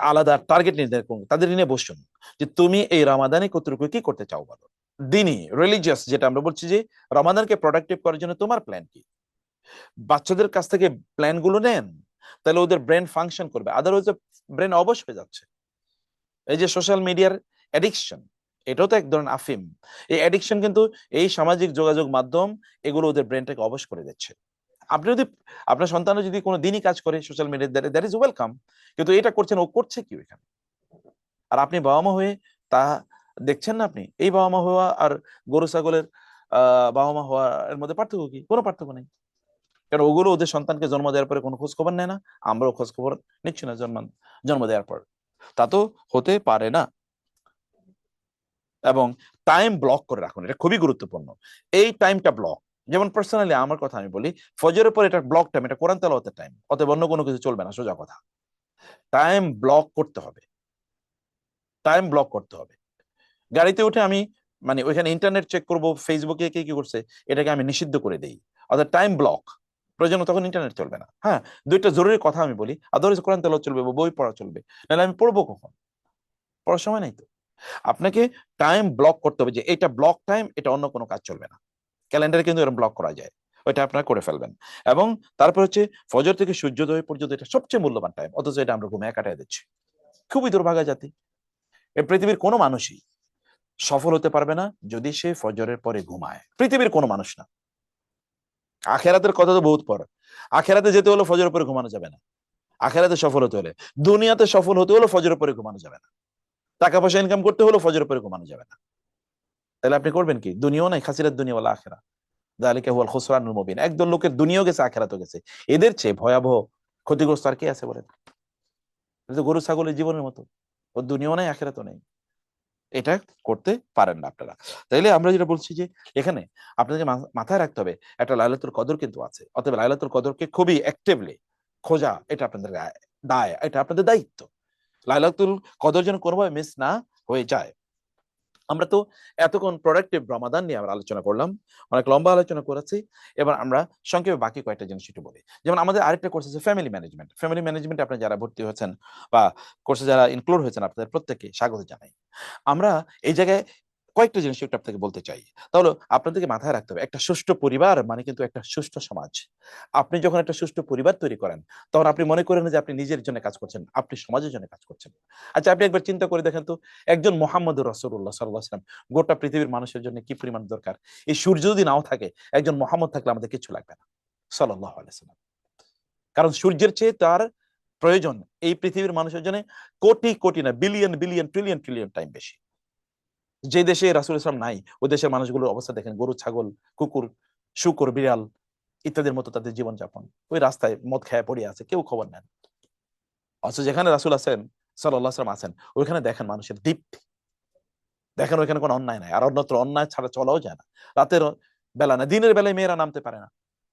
আলাদা টার্গেট নির্ধারণ করুন, তাদের নিয়ে বসুন যে তুমি এই রমাদানে কতটুকু কি করতে চাও বলো। দিনই রিলিজিয়াস যেটা আমরা বলছি যে রমাদানকে প্রোডাক্টিভ করার জন্য তোমার প্ল্যান কি। বাচ্চাদের কাছ থেকে প্ল্যান গুলো নেন, তাহলে ওদের ব্রেন ফাংশন করবে, আদারওয়াইজ ব্রেন অবশ হয়ে যাচ্ছে। এই যে সোশ্যাল মিডিয়ার অ্যাডিকশন, এটাও তো এক ধরনের আফিম। এই অ্যাডিকশন কিন্তু এই সামাজিক যোগাযোগ মাধ্যম, এগুলো ওদের ব্রেনটাকে অবশ করে দিচ্ছে। আপনি যদি, আপনার সন্তান যদি কোনো দিনই কাজ করে social media, that is welcome, কিন্তু এটা করছেন, ও করছে কি এখানে? আর আপনি বাবা মা হয়ে তা দেখছেন না? আপনি এই বাবা মা হওয়া আর গরু ছাগলের বাবা মা হওয়া এর মধ্যে পার্থক্য কি? কোনো পার্থক্য নেই। কারণ ওগুলো ওদের সন্তানকে জন্ম দেওয়ার পরে কোনো খোঁজ খবর নেয় না, আমরাও খোঁজ খবর নিচ্ছি না জন্ম দেওয়ার পর। তা তো হতে পারে না। এবং টাইম ব্লক করে রাখুন, এটা খুবই গুরুত্বপূর্ণ। এই টাইমটা ব্লক, যেমন পার্সোনালি আমার কথা আমি বলি, ফজরের পর এটা ব্লক টাইম, এটা কোরআন তেলাওয়াতের টাইম, অতএব অন্য কোনো কিছু চলবে না, সোজা কথা। টাইম ব্লক করতে হবে, টাইম ব্লক করতে হবে। গাড়িতে উঠে আমি, মানে ওইখানে ইন্টারনেট চেক করব, ফেসবুকে কে কি করছে, এটাকে আমি নিষিদ্ধ করে দেই, অর্থাৎ টাইম ব্লক। প্রয়োজন তখন ইন্টারনেট চলবে না। হ্যাঁ, দুইটা জরুরি কথা আমি বলি, আদারওয়াইজ কোরআন তেলাওয়াত চলবে বা বই পড়া চলবে, নাহলে আমি পড়বো কখন? পড়ার সময় নাই তো। আপনাকে টাইম ব্লক করতে হবে, যে এটা ব্লক টাইম, এটা অন্য কোনো কাজ চলবে না। ক্যালেন্ডারে কিন্তু এরকম ব্লক করা যায়, ওইটা আপনারা করে ফেলবেন। এবং তারপর হচ্ছে ফজর থেকে সূর্যোদয় পর্যন্ত, এটা সবচেয়ে মূল্যবান টাইম, অথচ এটা আমরা ঘুমিয়ে কাটায় দিচ্ছি। খুবই দুর্ভাগা জাতি। এই পৃথিবীর কোনো মানুষই সফল হতে পারবে না যদি সে ফজরের পরে ঘুমায়, পৃথিবীর কোনো মানুষ না। আখেরাতের কথা তো বহুত পর, আখেরাতে যেতে হলে ফজরের পরে ঘুমানো যাবে না। আখেরাতে সফল হতে হলে, দুনিয়াতে সফল হতে হলে ফজরের পরে ঘুমানো যাবে না। টাকা পয়সা ইনকাম করতে হলে ফজরের পরে ঘুমানো যাবে না। তাহলে আপনি করবেন কি? দুনিয়াও নাই, খাসিরাত দুনিয়া ওয়ালা আখেরা, যালিকা হুয়াল খুসরানুল মুবিন। একদল লোকের দুনিয়াও গেছে, আখেরাতও গেছে। এদের চেয়ে ভয়াবহ ক্ষতিগ্রস্ত আর কে আছে বলেন? এটা তো গরু ছাগলের জীবনের মতো, ওর দুনিয়াও নাই, আখেরাতও নেই। এটা করতে পারেন না আপনারা। তাইলে আমরা যেটা বলছি যে এখানে আপনাদেরকে মাথায় রাখতে হবে একটা লাইলাতুল কদর কিন্তু আছে, অতএব লাইলাতুল কদরকে খুবই অ্যাক্টিভলি খোঁজা এটা আপনাদের দায়, এটা আপনাদের দায়িত্ব। লাইলাতুল কদর যেন কোনোভাবে মিস না হয়ে যায়। আমরা তো এতক্ষণ প্রোডাক্টিভ রমাদান নিয়ে আমরা আলোচনা করলাম, অনেক লম্বা আলোচনা করেছি। এবার আমরা সংক্ষেপে বাকি কয়েকটা জিনিস একটু বলি। যেমন আমাদের আরেকটা কোর্স আছে ফ্যামিলি ম্যানেজমেন্ট। ফ্যামিলি ম্যানেজমেন্টে আপনি যারা ভর্তি হয়েছেন বা কোর্সে যারা ইনক্লুড হয়েছেন, আপনাদের প্রত্যেককে স্বাগত জানাই। আমরা এই জায়গায় কয়েকটা জিনিস একটু আপনাকে বলতে চাই। তাহলে আপনাদেরকে মাথায় রাখতে হবে একটা সুষ্ঠু পরিবার মানে কিন্তু একটা সুষ্ঠু সমাজ। আপনি যখন একটা সুষ্ঠু পরিবার তৈরি করেন তখন আপনি মনে করেন যে আপনি নিজের জন্য কাজ করছেন, আপনি সমাজের জন্য কাজ করছেন। আচ্ছা, আপনি একবার চিন্তা করে দেখেন তো, একজন মোহাম্মদুর রাসূলুল্লাহ সাল্লাল্লাহু আলাইহি ওয়াসাল্লাম গোটা পৃথিবীর মানুষের জন্য কি পরিমাণ দরকার। এই সূর্য যদি নাও থাকে, একজন মোহাম্মদ থাকলে আমাদের কিছু লাগবে না সাল্লাল্লাহু আলাইহি ওয়াসাল্লাম। কারণ সূর্যের চেয়ে তার প্রয়োজন এই পৃথিবীর মানুষের জন্য কোটি কোটি না, billion billion trillion trillion time বেশি। যে দেশে রাসূল ইসলাম নাই, ওই দেশের মানুষগুলোর অবস্থা দেখেন, গরু, ছাগল, কুকুর, শূকর, বিড়াল ইত্যাদির মতো তাদের জীবনযাপন। ওই রাস্তায় মদ খেয়ে পড়ে আছে, কেউ খবর নেন। অথচ যেখানে রাসূল আছেন সাল্লাল্লাহু আলাইহি ওয়াসাল্লাম আছেন, ওইখানে দেখেন মানুষের দীপ্তি, দেখেন ওইখানে কোনো অন্যায় নাই। আর অন্যত্র অন্যায় ছাড়া চলাও যায় না। রাতের বেলা না, দিনের বেলায় মেয়েরা নামতে পারে না,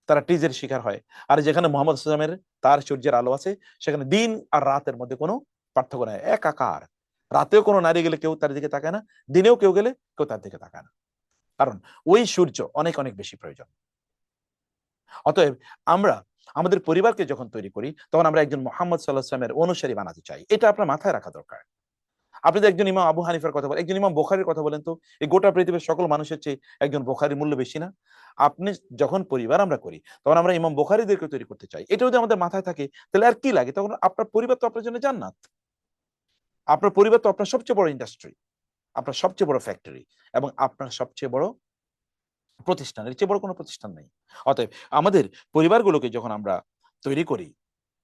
তারা টিজের শিকার হয়। আর যেখানে মোহাম্মদ সাল্লামের তার সূর্যের আলো আছে, সেখানে দিন আর রাতের মধ্যে কোনো পার্থক্য নাই, একাকার। রাতেও কোনো নারী গেলে কেউ তার দিকে তাকায় না, দিনেও কেউ গেলে কেউ তার দিকে তাকায় না, কারণ ওই সূর্য অনেক অনেক বেশি প্রয়োজন। অতএব আমরা আমাদের পরিবারকে যখন তৈরি করি তখন আমরা একজন মোহাম্মদ সাল্লাল্লাহু আলাইহি ওয়াসাল্লামের অনুসারী বানাতে চাই, এটা আপনার মাথায় রাখা দরকার। আপনি তো একজন ইমাম আবু হানিফার কথা বলেন, একজন ইমাম বুখারীর কথা বলেন তো, এই গোটা পৃথিবীর সকল মানুষের চেয়ে একজন বুখারীর মূল্য বেশি না? আপনি যখন পরিবার আমরা করি তখন আমরা ইমাম বুখারীদেরকে তৈরি করতে চাই, এটা যদি আমাদের মাথায় থাকে তাহলে আর কি লাগে? তখন আপনার পরিবার তো আপনার জন্য জান্নাত। আপনার পরিবার তো আপনার সবচেয়ে বড় ইন্ডাস্ট্রি, আপনার সবচেয়ে বড় ফ্যাক্টরি এবং আপনার সবচেয়ে বড় প্রতিষ্ঠান, এর চেয়ে বড় কোনো প্রতিষ্ঠান নেই। অতএব আমাদের পরিবারগুলোকে যখন আমরা তৈরি করি,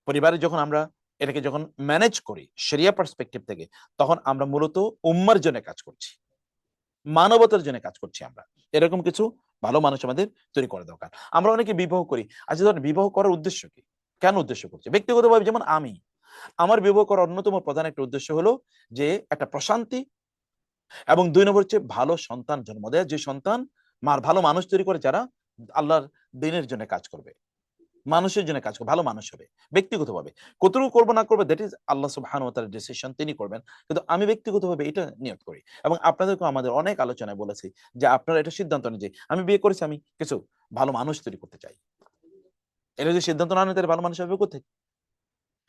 পরিবারে যখন আমরা এটাকে যখন ম্যানেজ করি শরিয়া পার্সপেক্টিভ থেকে, তখন আমরা মূলত উম্মার জন্য কাজ করছি, মানবতার জন্য কাজ করছি। আমরা এরকম কিছু ভালো মানুষ আমাদের তৈরি করা দরকার। আমরা অনেকে বিবাহ করি। আচ্ছা, ধরেন বিবাহ করার উদ্দেশ্য কি, কেন উদ্দেশ্য করছি? ব্যক্তিগতভাবে যেমন আমার বিবাহ করার অন্যতম প্রধান একটা উদ্দেশ্য হলো যে একটা প্রশান্তি, এবং 2 নম্বর হচ্ছে ভালো সন্তান জন্ম দেয়, যে সন্তান ভালো মানুষ তৈরি করে, যারা আল্লাহর দ্বীনের জন্য কাজ করবে, মানুষের জন্য কাজ করবে, ভালো মানুষ হবে। ব্যক্তিগতভাবে কতটুকু করবো না করবে, দ্যাট ইজ আল্লাহ সুবহানাহু ওয়া তাআলার ডিসিশন, তিনি করবেন। কিন্তু আমি ব্যক্তিগতভাবে এটা নিয়ত করি, এবং আপনাদেরকেও আমাদের অনেক আলোচনায় বলেছি যে আপনারা এটা সিদ্ধান্ত নেন যে আমি বিয়ে করেছি, আমি কিছু ভালো মানুষ তৈরি করতে চাই। এটা যদি সিদ্ধান্ত না নেন তাহলে ভালো মানুষ হবে কোথায়?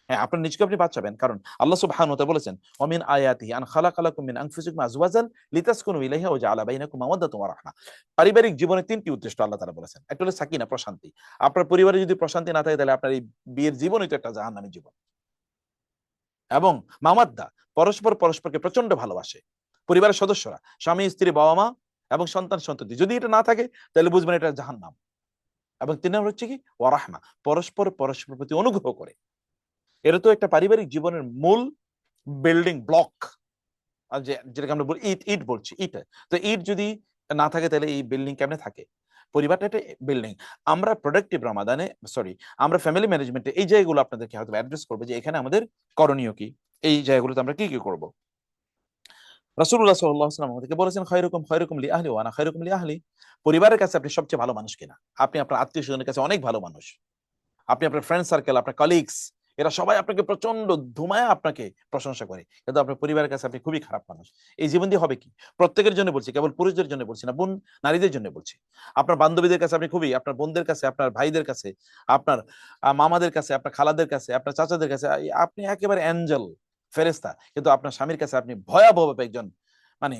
হ্যাঁ, আপনার নিজকে আপনি বাঁচাবেন, কারণ আল্লাহ সুবহানাহু ওয়া তাআলা বলেছেন ওয়ামিন আয়াতিহি আন খালাকালাকুম মিন আনফুসিকুম আজওয়াজান লিতাসকুনু ইলাইহা ওয়া জাআলা বাইনাকুম মাওয়াদ্দাতান ওয়া রাহমা। পারিবারিক জীবনে 3টি উদ্দেশ্য আল্লাহ তাআলা বলেছেন। একটা হলো সাকিনা, প্রশান্তি। আপনার পরিবারে যদি প্রশান্তি না থাকে তাহলে আপনার এই বিয়ের জীবনই তো একটা জাহান্নামী জীবন। এবং মাওয়াদ্দা, পরস্পর পরস্পরকে প্রচন্ড ভালোবাসে পরিবারের সদস্যরা, স্বামী, স্ত্রী, বাবা মা এবং সন্তান সন্ততি। যদি এটা না থাকে তাহলে বুঝবেন এটা জাহান্নাম। এবং 3 নম্বর হচ্ছে কি ওয়া রাহমা, পরস্পর পরস্পরের প্রতি অনুগ্রহ করে। এটা তো একটা পারিবারিক জীবনের মূল বিল্ডিং ব্লক। আর যেটাকে আমরা বলি ইট, ইট বলছি, ইট। তো ইট যদি না থাকে তাহলে এই বিল্ডিং কেমনে থাকে? পরিবারটা একটা বিল্ডিং। আমরা প্রোডাক্টিভ রমাদানে, সরি, আমরা ফ্যামিলি ম্যানেজমেন্টে এই জায়গাগুলো আপনাদেরকে হয়তো অ্যাড্রেস করবো যে এখানে আমাদের করণীয় কি, এই জায়গাগুলোতে আমরা কি কি করব। রাসূলুল্লাহ সাল্লাল্লাহু আলাইহি ওয়াসাল্লাম আমাদেরকে বলেছেন খায়রুকুম খায়রুকুম লি আহলি ওয়া আনা খায়রুকুম লি আহলি। পরিবারের কাছে আপনি সবচেয়ে ভালো মানুষ কিনা? আপনি আপনার আত্মীয়-স্বজনের কাছে অনেক ভালো মানুষ। আপনি আপনার ফ্রেন্ড সার্কেল, আপনার কলিগস, এরা সবাই আপনাকে প্রচন্ড ধুমায় আপনাকে প্রশংসা করে, কিন্তু আপনার পরিবারের কাছে আপনি খুবই খারাপ মানুষ। এই জীবন দিয়ে হবে কি? প্রত্যেকের জন্য বলছি, কেবল পুরুষদের জন্য বলছি না, বোন নারীদের জন্য বলছি। আপনার বান্ধবীদের কাছে আপনি খুবই, আপনার বোনদের কাছে, আপনার ভাইদের কাছে, আপনার মামাদের কাছে, আপনার খালাদের কাছে, আপনার চাচাদের কাছে আপনি একেবারে অ্যাঞ্জেল, ফেরেশতা, কিন্তু আপনার স্বামীর কাছে আপনি ভয়াবহ একজন, মানে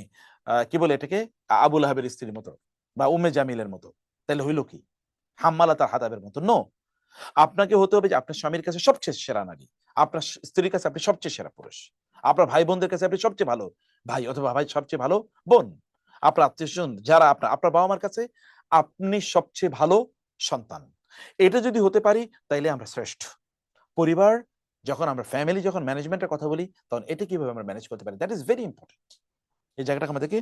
কি বলে এটাকে, আবু লাহাবের স্ত্রীর মতো বা উম্মে জামিলের মতো। তাহলে হইল কি? হাম্মালাতাল হাতাবের মতো। নো, আপনাকে হতে হবে যে আপনার স্বামীর কাছে সবচেয়ে সেরা নারী, আপনার স্ত্রীর কাছে আপনি সবচেয়ে সেরা পুরুষ, আপনার ভাই বোনদের কাছে আপনি সবচেয়ে ভালো ভাই অথবা ভাই সবচেয়ে ভালো বোন, আপনার আত্মীয়স্বজন যারা আপনার বাবা মার কাছে আপনি সবচেয়ে ভালো সন্তান। এটা যদি হতে পারি তাইলে আমরা শ্রেষ্ঠ। পরিবার যখন আমরা ফ্যামিলি যখন ম্যানেজমেন্টের কথা বলি তখন এটা কিভাবে আমরা ম্যানেজ করতে পারি, দ্যাট ইজ ভেরি ইম্পর্টেন্ট। এই জায়গাটা আমাদেরকে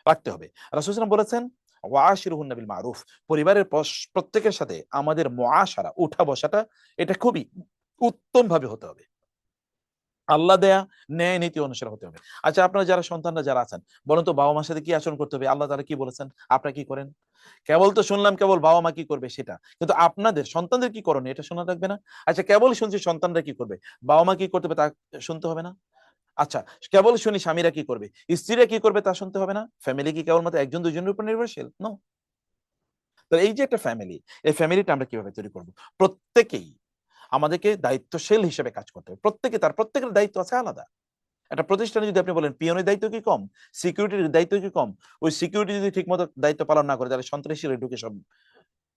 রাখতে হবে। রাসূল সাল্লাল্লাহু আলাইহি ওয়াসাল্লাম বলেছেন ওয়াশিরুহুন্না বিল মারুফ, পরিবারের প্রত্যেকের সাথে আমাদের মুআশারা, উঠা বসাটা এটা খুবই উত্তম ভাবে হতে হবে। আল্লাহ দেয়া ন্যায় নীতি অনুসারে হতে হবে। আচ্ছা, আপনারা যারা সন্তানরা যারা আছেন, বলুন তো বাবা মার সাথে কি আচরণ করতে হবে? আল্লাহ তাআলা কি বলেছেন, আপনারা কি করেন? কেবল তো শুনলাম কেবল বাবা মা কি করবে সেটা, কিন্তু আপনাদের সন্তানদের কি করণীয় এটা শোনা লাগবে না? আচ্ছা, কেবল শুনছি সন্তানরা কি করবে, বাবা মা কি করতে হবে তা শুনতে হবে না? আচ্ছা, কেবল শুনি স্বামীরা কি করবে, স্ত্রীরা কি করবে তা শুনতে হবে না? ফ্যামিলি কি কেবলমাত্র একজন দুজনের উপর নির্ভরশীল? নো। তো এই যে একটা ফ্যামিলি, এই ফ্যামিলিটা আমরা কিভাবে তৈরি করব? প্রত্যেকেই আমাদেরকে দায়িত্বশীল হিসেবে কাজ করতে হবে। প্রত্যেকে তার প্রত্যেকের দায়িত্ব আছে আলাদা। একটা প্রতিষ্ঠানে যদি আপনি বলেন পিয়নের দায়িত্ব কি কম, সিকিউরিটির দায়িত্ব কি কম, ওই সিকিউরিটি যদি ঠিক মতো দায়িত্ব পালন না করে তাহলে সন্ত্রাসীরা ঢুকে সব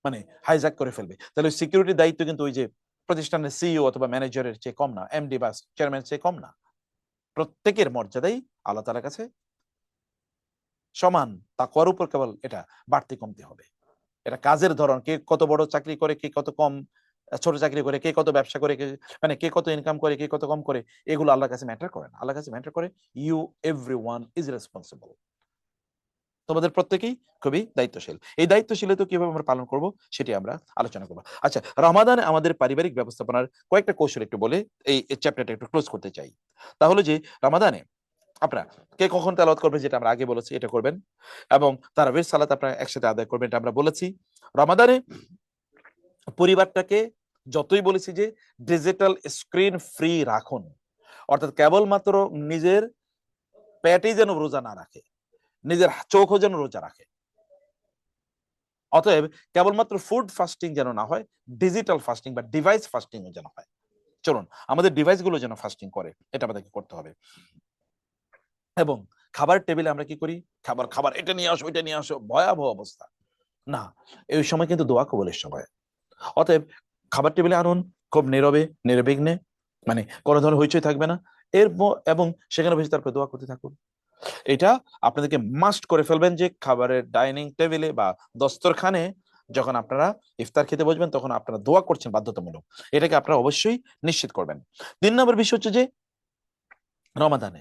মানে হাইজ্যাক করে ফেলবে। তাহলে ওই সিকিউরিটির দায়িত্ব কিন্তু ওই যে প্রতিষ্ঠানের সিইও অথবা ম্যানেজারের চেয়ে কম না, এমডি বা চেয়ারম্যানের চেয়ে কম না। প্রত্যেকের মর্যাদাই আল্লাহ তাআলার কাছে সমান। তাকওয়ার উপর কেবল এটা বাড়তি কমতে হবে। এটা কাজের ধরন, কে কত বড় চাকরি করে, কে কত কম ছোট চাকরি করে, কে কত ব্যবসা করে, মানে কে কত ইনকাম করে, কে কত কম করে, এগুলো আল্লাহর কাছে ম্যাটার করে না। আল্লাহর কাছে ম্যাটার করে ইউ এভরিওয়ান ইজ রেসপন্সিবল। তোমাদের প্রত্যেকেই খুবই দায়িত্বশীল। এই দায়িত্বশীলতা কিভাবে আমরা পালন করব সেটি আমরা আলোচনা করব। আচ্ছা, রমাদানে আমাদের পারিবারিক ব্যবস্থাপনার কয়েকটা কৌশল একটু বলে এই চ্যাপ্টারটা একটু ক্লোজ করতে চাই। তাহলে যে রমাদানে আপনারা কে কখন তেলাওয়াত করবেন যেটা আমরা আগে বলেছি এটা করবেন, এবং তারাবির সালাত আপনারা একসাথে আদায় করবেন এটা আমরা বলেছি। রমাদানে পরিবারটাকে যতই বলেছি যে ডিজিটাল স্ক্রিন ফ্রি রাখুন, অর্থাৎ কেবলমাত্র নিজের পেটেই যেন রোজা না রাখে, নিজের চোখও যেন রোজা রাখে। অতএব কেবলমাত্র ফুড ফাস্টিং যেন না হয়, ডিজিটাল ফাস্টিং বা ডিভাইস ফাস্টিং যেন হয়। চলুন আমাদের ডিভাইস গুলো যেন ফাস্টিং করে, এটা আমাদেরকে করতে হবে। এবং খাবার টেবিলে আমরা কি করি, খাবার খাবার এটা নিয়ে আসো এটা নিয়ে আসো, ভয়াবহ অবস্থা। না, এই সময় কিন্তু দোয়া কবুলের সময়। অতএব খাবার টেবিলে আনুন খুব নীরবে নির্বিঘ্নে, মানে কোনো ধরনের হইচই থাকবে না। এবং সেখানে বসে তারপর দোয়া করতে থাকুন। এটা আপনাদেরকে মাস্ট করে ফেলবেন যে খাবারের ডাইনিং টেবিলে বা দস্তরখানে যখন আপনারা ইফতার খেতে বসবেন তখন আপনারা দোয়া করছেন বাধ্যতামূলক, এটাকে আপনারা অবশ্যই নিশ্চিত করবেন। 3 নম্বর বিষয় হচ্ছে যে রমাদানে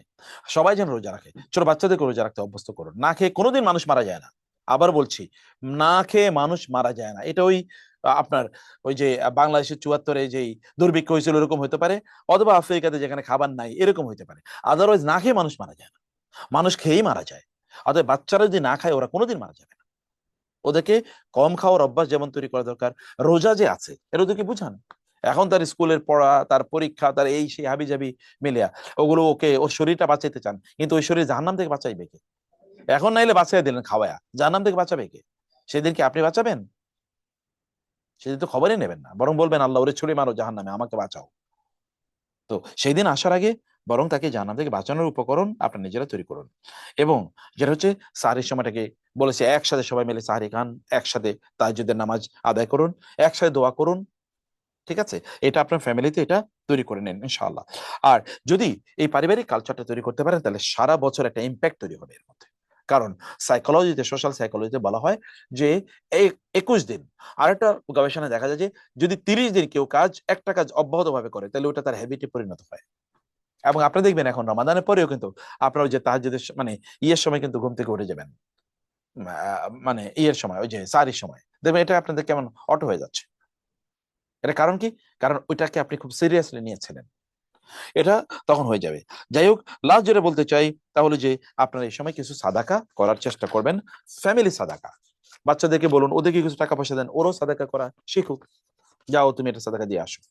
সবাই যেন রোজা রাখে, ছোট বাচ্চাদেরকে রোজা রাখতে অভ্যস্ত করুন। না খেয়ে কোনোদিন মানুষ মারা যায় না। আবার বলছি, না খেয়ে মানুষ মারা যায় না। এটা ওই আপনার ওই যে বাংলাদেশের 74-এ যেই দুর্ভিক্ষ হয়েছিল এরকম হতে পারে, অথবা আফ্রিকাতে যেখানে খাবার নাই এরকম হতে পারে। আদারওয়াইজ না খেয়ে মানুষ মারা যায় না, মানুষ খেয়েই মারা যায়। অতএব বাচ্চারা যদি না খায় ওরা কোনোদিন মারা যাবে না। ওদেরকে কম খাওয়ার অভ্যাস যেমন তৈরি করা দরকার, রোজা যে আছে এটা ওদেরকে বুঝান। এখন তার স্কুলের পড়া, তার পরীক্ষা, তার এই সেই হাবিজাবি মিলিয়া ওগুলো ওকে ওর শরীরটা বাঁচাইতে চান, কিন্তু ওই শরীর জাহান্নাম থেকে বাঁচাইবে কে? এখন নাইলে বাঁচাই দিলেন খাওয়ায়া, জাহান্নাম থেকে বাঁচাবে কে? সেদিন কি আপনি বাঁচাবেন? সেদিন তো খবরই নেবেন না, বরং বলবেন আল্লাহ ওরে ছুড়ে মারো জাহান্নামে, আমাকে বাঁচাও। তো সেই দিন আসার আগে বরং তাকে জাহান্নাম থেকে বাঁচানোর উপকরণ আপনার নিজেরা তৈরি করুন। এবং যেটা হচ্ছে সাহরির সময়টাকে বলেছে একসাথে সবাই মিলে সাহরি খান, একসাথে তাহাজ্জুদের নামাজ আদায় করুন, একসাথে দোয়া করুন। ঠিক আছে, এটা আপনার ফ্যামিলিতে এটা তৈরি করে নেন ইনশাআল্লাহ। আর যদি এই পারিবারিক কালচারটা তৈরি করতে পারেন তাহলে সারা বছর একটা ইম্প্যাক্ট তৈরি হবে এর মধ্যে। কারণ সাইকোলজিতে, সোশ্যাল সাইকোলজিতে বলা হয় যে 21 দিন, আর একটা গবেষণায় দেখা যায় যে যদি 30 দিন কেউ একটা কাজ অব্যাহত ভাবে করে তাহলে ওটা তার হ্যাবিটে পরিণত হয়। এবং আপনি দেখবেন এখন রমাদানের পরেও কিন্তু আপনারা ওই যে তাহাজ্জুদের মানে ইয়ের সময় কিন্তু ঘুম থেকে উঠে যাবেন, মানে ইয়ের সময় ওই যে সাহরির সময় দেখবেন এটা আপনাদের কেমন অটো হয়ে যাচ্ছে। এটা কারণ কি? কারণ ওইটাকে আপনি খুব সিরিয়াসলি নিয়েছিলেন, এটা তখন হয়ে যাবে। যাই হোক, লাস্ট যেটা বলতে চাই তাহলে যে আপনারা এই সময় কিছু সাদাকা করার চেষ্টা করবেন, ফ্যামিলি সাদাকা। বাচ্চাদেরকে বলুন ওদেরকে কিছু টাকা পয়সা দেন, ওরও সাদাকা করা শিখুক। যাও তুমি এটা সাদাকা দিয়ে আসো,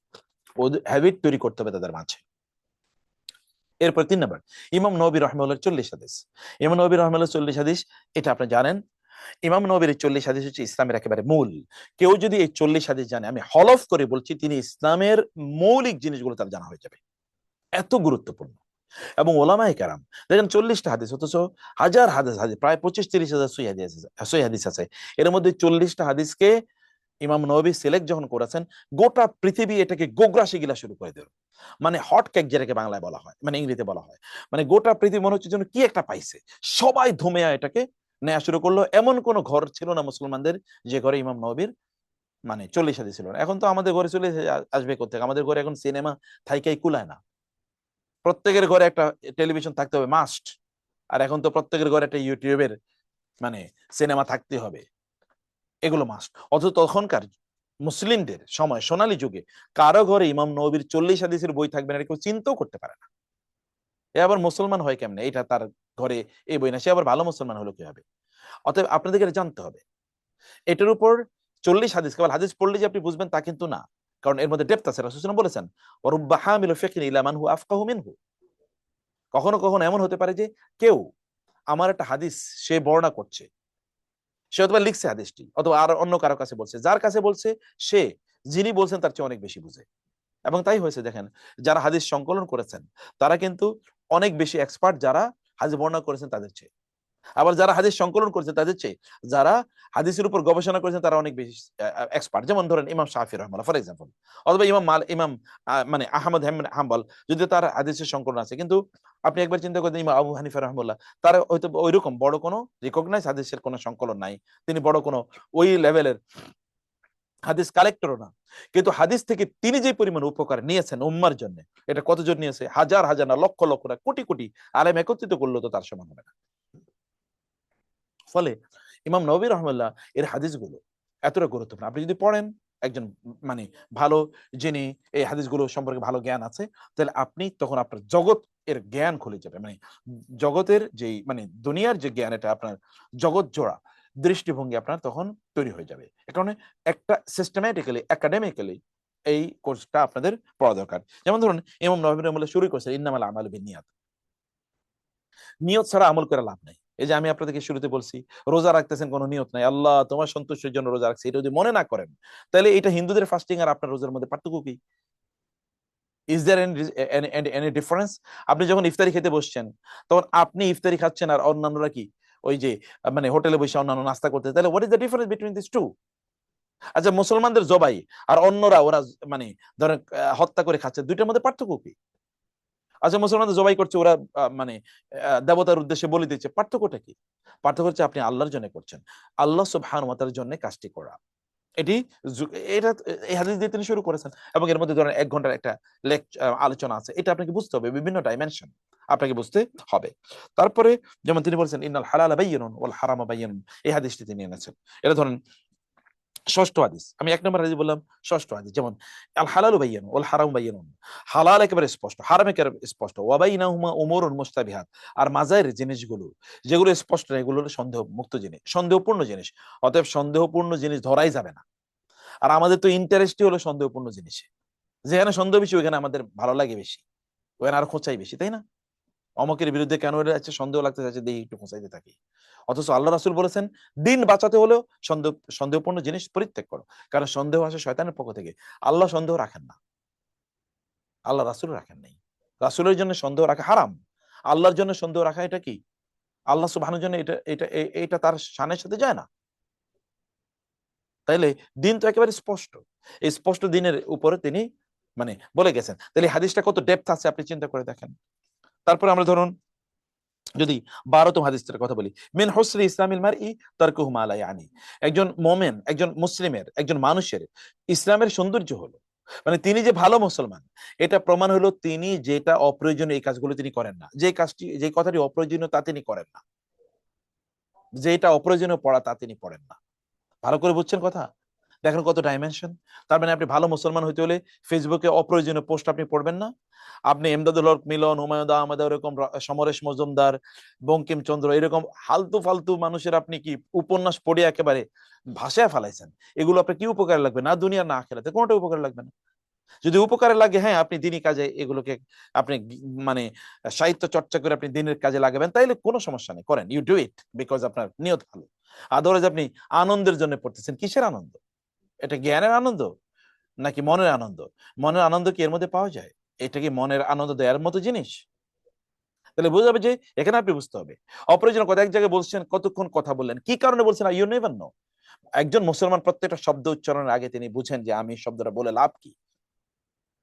ওদের হ্যাবিট তৈরি করতে হবে তাদের মাঝে। এরপর 3 নম্বর, ইমাম নবী রাহিমাহুল্লাহ 40 হাদিস। ইমাম নবী রাহিমাহুল্লাহ 40 হাদিস, এটা আপনি জানেন ইমাম নবীর 40 হাদিস হচ্ছে ইসলামের একেবারে মূল। কেউ যদি এই 40 হাদিস জানে, আমি হলফ করে বলছি তিনি ইসলামের মৌলিক জিনিসগুলো তার জানা হয়ে যাবে, এত গুরুত্বপূর্ণ। এবং ওলামায়ে কেরাম দেখেন 40টা হাদিস, অথচ হাজার হাদিস হাদিস প্রায় 25-30 হাজার সহিহ হাদিস আছে। এর মধ্যে 40টা হাদিসকে ইমাম নবী সিলেক্ট যখন করেছেন, গোটা পৃথিবী এটাকে গোগ্রাসে গিলা শুরু করে দিল। মানে হট কেক যেটাকে বাংলায় বলা হয়, মানে ইংরেজিতে বলা হয়, মানে গোটা পৃথিবী মনে হচ্ছে যেন কি একটা পাইছে, সবাই ধুমিয়া এটাকে নেওয়া শুরু করলো। এমন কোন ঘর ছিল না মুসলমানদের যে ঘরে ইমাম নবীর মানে 40 হাদিস ছিল না। এখন তো আমাদের ঘরে চলে আসবে কোথেকে? আমাদের ঘরে এখন সিনেমা থাইকাই কুলায় না, প্রত্যেকের ঘরে একটা টেলিভিশন থাকতে হবে মাস্ট। আর এখন তো প্রত্যেকের ঘরে একটা ইউটিউবের মানে সিনেমা থাকতে হবে, এগুলো মাস্ট। অথচ তখনকার মুসলিমদের সময় সোনালী যুগে কারো ঘরে ইমাম নবীর 40 হাদিসের বই থাকবে না, এটা কেউ চিন্তাও করতে পারে না। এ আবার মুসলমান হয় কেমনে, এটা তার ঘরে এই বই না, সে আবার ভালো মুসলমান হলো কিভাবে? অতএব আপনাদেরকে এটা জানতে হবে। এটার উপর 40 হাদিস, কেবল হাদিস পড়লে যে আপনি বুঝবেন তা কিন্তু না, কারণ এর মধ্যে ডেপথ আছে। রাসূল সাল্লাল্লাহু আলাইহি ওয়াসাল্লাম বলেছেন, ওয়ারুব্বা হামিলু ফিকহিন ইলা মান হুয়া আফকাহু মিনহু। কখনো কখনো এমন হতে পারে যে কেউ আমার একটা হাদিস সে বর্ণনা করছে, সে অথবা লিখছে হাদিসটি, অথবা আর অন্য কারো কাছে বলছে, যার কাছে বলছে সে, যিনি বলছেন তার চেয়ে অনেক বেশি বুঝে। এবং তাই হয়েছে, দেখেন যারা হাদিস সংকলন করেছেন তারা কিন্তু অনেক বেশি এক্সপার্ট যারা হাদিস বর্ণনা করেছেন তাদের চেয়ে। আবার যারা হাদিস সংকলন করেছে তাদের চেয়ে যারা হাদিসের উপর গবেষণা করেছেন তারা অনেক বেশি এক্সপার্ট। যেমন ধরেন ইমাম শাফি রহমাল্লাহ ফর এক্সাম্পল, অথবা ইমাম মানে আহমদ হাম্বল, যদি তার হাদিসের সংকলন আছে, কিন্তু আপনি একবার চিন্তা করেন ইমাম আবু হানিফা রহমাল্লাহ, তার হয়তো ওইরকম বড় কোনো রিকগনাইজ হাদিসের কোনো সংকলন নাই, তিনি বড় কোনো ওই লেভেলের হাদিস কালেক্টরও না, কিন্তু হাদিস থেকে তিনি যে পরিমাণ উপকার নিয়েছেন উম্মার জন্য, এটা কতজন নিয়েছে? হাজার হাজার না, লক্ষ লক্ষ না, কোটি কোটি আলেম একত্রিত করলেও তো তার সমান হবে না। ফলে ইমাম নবী রহমাল্লাহ এর হাদিসগুলো এতটা গুরুত্বপূর্ণ। আপনি যদি পড়েন, একজন মানে ভালো, যিনি এই হাদিসগুলো সম্পর্কে ভালো জ্ঞান আছে, তাহলে আপনি তখন আপনার জগৎ এর জ্ঞান খুলে যাবে, মানে জগতের যেই মানে দুনিয়ার যে জ্ঞান, এটা আপনার জগৎ জোড়া দৃষ্টিভঙ্গি আপনার তখন তৈরি হয়ে যাবে। এ কারণে একটা সিস্টেম্যাটিক্যালি একাডেমিক্যালি এই কোর্সটা আপনাদের পড়া দরকার। যেমন ধরুন ইমাম নবী রহমাল্লাহ শুরু করেছেন ইন্নামাল আমালু বিন্নিয়াত, নিয়ত ছাড়া আমল করে লাভ নাই। এই যে আমি আপনাদেরকে শুরুতে বলছি, রোজা রাখতেছেন, কোনো নিয়ত নাই, আল্লাহ তোমার সন্তুষ্টির জন্য রোজা রাখছি, এটা যদি মনে না করেন, তাহলে এটা হিন্দুদের ফাস্টিং আর আপনার রোজার মধ্যে পার্থক্য কি? Is there any difference? আপনি যখন ইফতারি খেতে বসছেন, তখন আপনি ইফতারি খাচ্ছেন আর অন্যান্যরা কি ওই যে মানে হোটেলে বসে অন্যান্য নাস্তা করতে, তাহলে what is the difference between this two? আচ্ছা, মুসলমানদের জবাই আর অন্যরা ওরা মানে ধরেন হত্যা করে খাচ্ছে, দুইটার মধ্যে পার্থক্য কি? আচ্ছা, মুসলমানদের জবাই করছে, ওরা মানে দেবতার উদ্দেশ্যে বলি দিচ্ছে, পার্থক্যটা কি? পার্থক্য হচ্ছে আপনি আল্লাহর জন্য করছেন, আল্লাহ সুবহানাহু ওয়া তাআলার জন্য কাজটি করা। এটি এটা এই হাদিস দিয়ে তিনি শুরু করেছেন, এবং এর মধ্যে ধরেন 1 ঘন্টার একটা আলোচনা আছে, এটা আপনাকে বুঝতে হবে, বিভিন্ন ডাইমেনশন আপনাকে বুঝতে হবে। তারপরে যেমন তিনি বলেছেন ইন্নাল হালালা বায়্যিনুন ওয়াল হারামা বায়্যিনুন, এই হাদিসটি তিনি এনেছেন। এটা ধরেন ষষ্ঠ হাদিস, আমি 1 নম্বর হাদিস বললাম, ষষ্ঠ হাদিস যেমন আল হালালু বায়্যিনুন ওয়াল হারামু বায়্যিনুন, হালাল একেবারে স্পষ্ট, হারাম একেবারে স্পষ্ট, ওয়া বাইনাহুমা উমুরুন মুস্তাবিহাত, আর মাঝের জিনিসগুলো যেগুলো স্পষ্ট না, এগুলো হলো সন্দেহ মুক্ত জিনিস, সন্দেহপূর্ণ জিনিস। অতএব সন্দেহপূর্ণ জিনিস ধরাই যাবে না। আর আমাদের তো ইন্টারেস্টই হলো সন্দেহপূর্ণ জিনিসে, যেখানে সন্দেহ বেশি ওইখানে আমাদের ভালো লাগে বেশি, ওখানে আর খোঁচাই বেশি, তাই না? অমকের বিরুদ্ধে কেন এটা আছে, সন্দেহ লাগতে চাচ্ছে, দেখি একটু খোঁচাইতে থাকি। অথচ আল্লাহ রাসূল বলেছেন দিন বাঁচাতে হলেও সন্দেহপূর্ণ জিনিস পরিত্যাগ করো, কারণ সন্দেহ আসে শয়তানের পক্ষ থেকে। আল্লাহ সন্দেহ রাখেন না, আল্লাহ রাসূল রাখেন নাই। রাসূলের জন্য সন্দেহ রাখা হারাম, আল্লাহর জন্য সন্দেহ রাখা এটা কি? আল্লাহ সুবহানাহু জন্য এটা এটা এটা তার শানের সাথে যায় না। তাইলে দিন তো একেবারে স্পষ্ট, এই স্পষ্ট দিনের উপরে তিনি মানে বলে গেছেন। তাহলে হাদিসটা কত ডেপথ আছে আপনি চিন্তা করে দেখেন। তারপরে আমরা ধরুন যদি 12তম হাদিসটার কথা বলি, মিন হুসনি ইসলামিল মারই তারকুহু মা লা ইয়ানি, একজন মুমিন, একজন মুসলিমের, একজন মানুষের ইসলামের সৌন্দর্য হলো, মানে তিনি যে ভালো মুসলমান, এটা প্রমাণ হলো তিনি যেটা অপ্রয়োজনীয় এই কাজগুলো তিনি করেন না, যে কাজটি যে কথাটি অপ্রয়োজনীয় তা তিনি করেন না, যেটা অপ্রয়োজনীয় পড়া তা তিনি পড়েন না। ভালো করে বুঝছেন কথা? দেখেন কত ডাইমেনশন। তার মানে আপনি ভালো মুসলমান হইতে হলে ফেসবুকে অপ্রয়োজনীয় পোস্ট আপনি পড়বেন না। আপনি এমদাদুল হক মিলন, হুমায়ুন আহমেদ, এরকম সমরেশ মজুমদার, বঙ্কিমচন্দ্র, এরকম ফালতু ফালতু মানুষের আপনি কি উপন্যাস পড়ে একেবারে ভাষায় ফেলাইছেন, এগুলো আপনার কি উপকারে লাগবে? না দুনিয়া না আখিরাতে কোনোটা উপকারে লাগবে না। যদি উপকারে লাগে, হ্যাঁ, আপনি দিনী কাজে এগুলোকে আপনি মানে সাহিত্য চর্চা করে আপনি দিনের কাজে লাগাবেন, তাইলে কোনো সমস্যা নেই, করেন, ইউ ডু ইট, বিকজ আপনার নিয়ত ভালো। আদারওয়াইজ আপনি আনন্দের জন্য পড়তেছেন, কিসের আনন্দ? এটা জ্ঞানের আনন্দ নাকি মনের আনন্দ? মনের আনন্দ কি এর মধ্যে পাওয়া যায়? এটা কি মনের আনন্দ দেওয়ার মতো জিনিস? তাহলে বোঝা যাবে যে এখানে আপনি বুঝতে হবে অপ্রয়োজনীয় কথা। এক জায়গায় বলছেন, কতক্ষণ কথা বললেন, কি কারণে বলছেন, ইউ নেভার নো। একজন মুসলমান প্রত্যেকটা শব্দ উচ্চারণের আগে তিনি বুঝেন যে আমি শব্দটা বলে লাভ কি,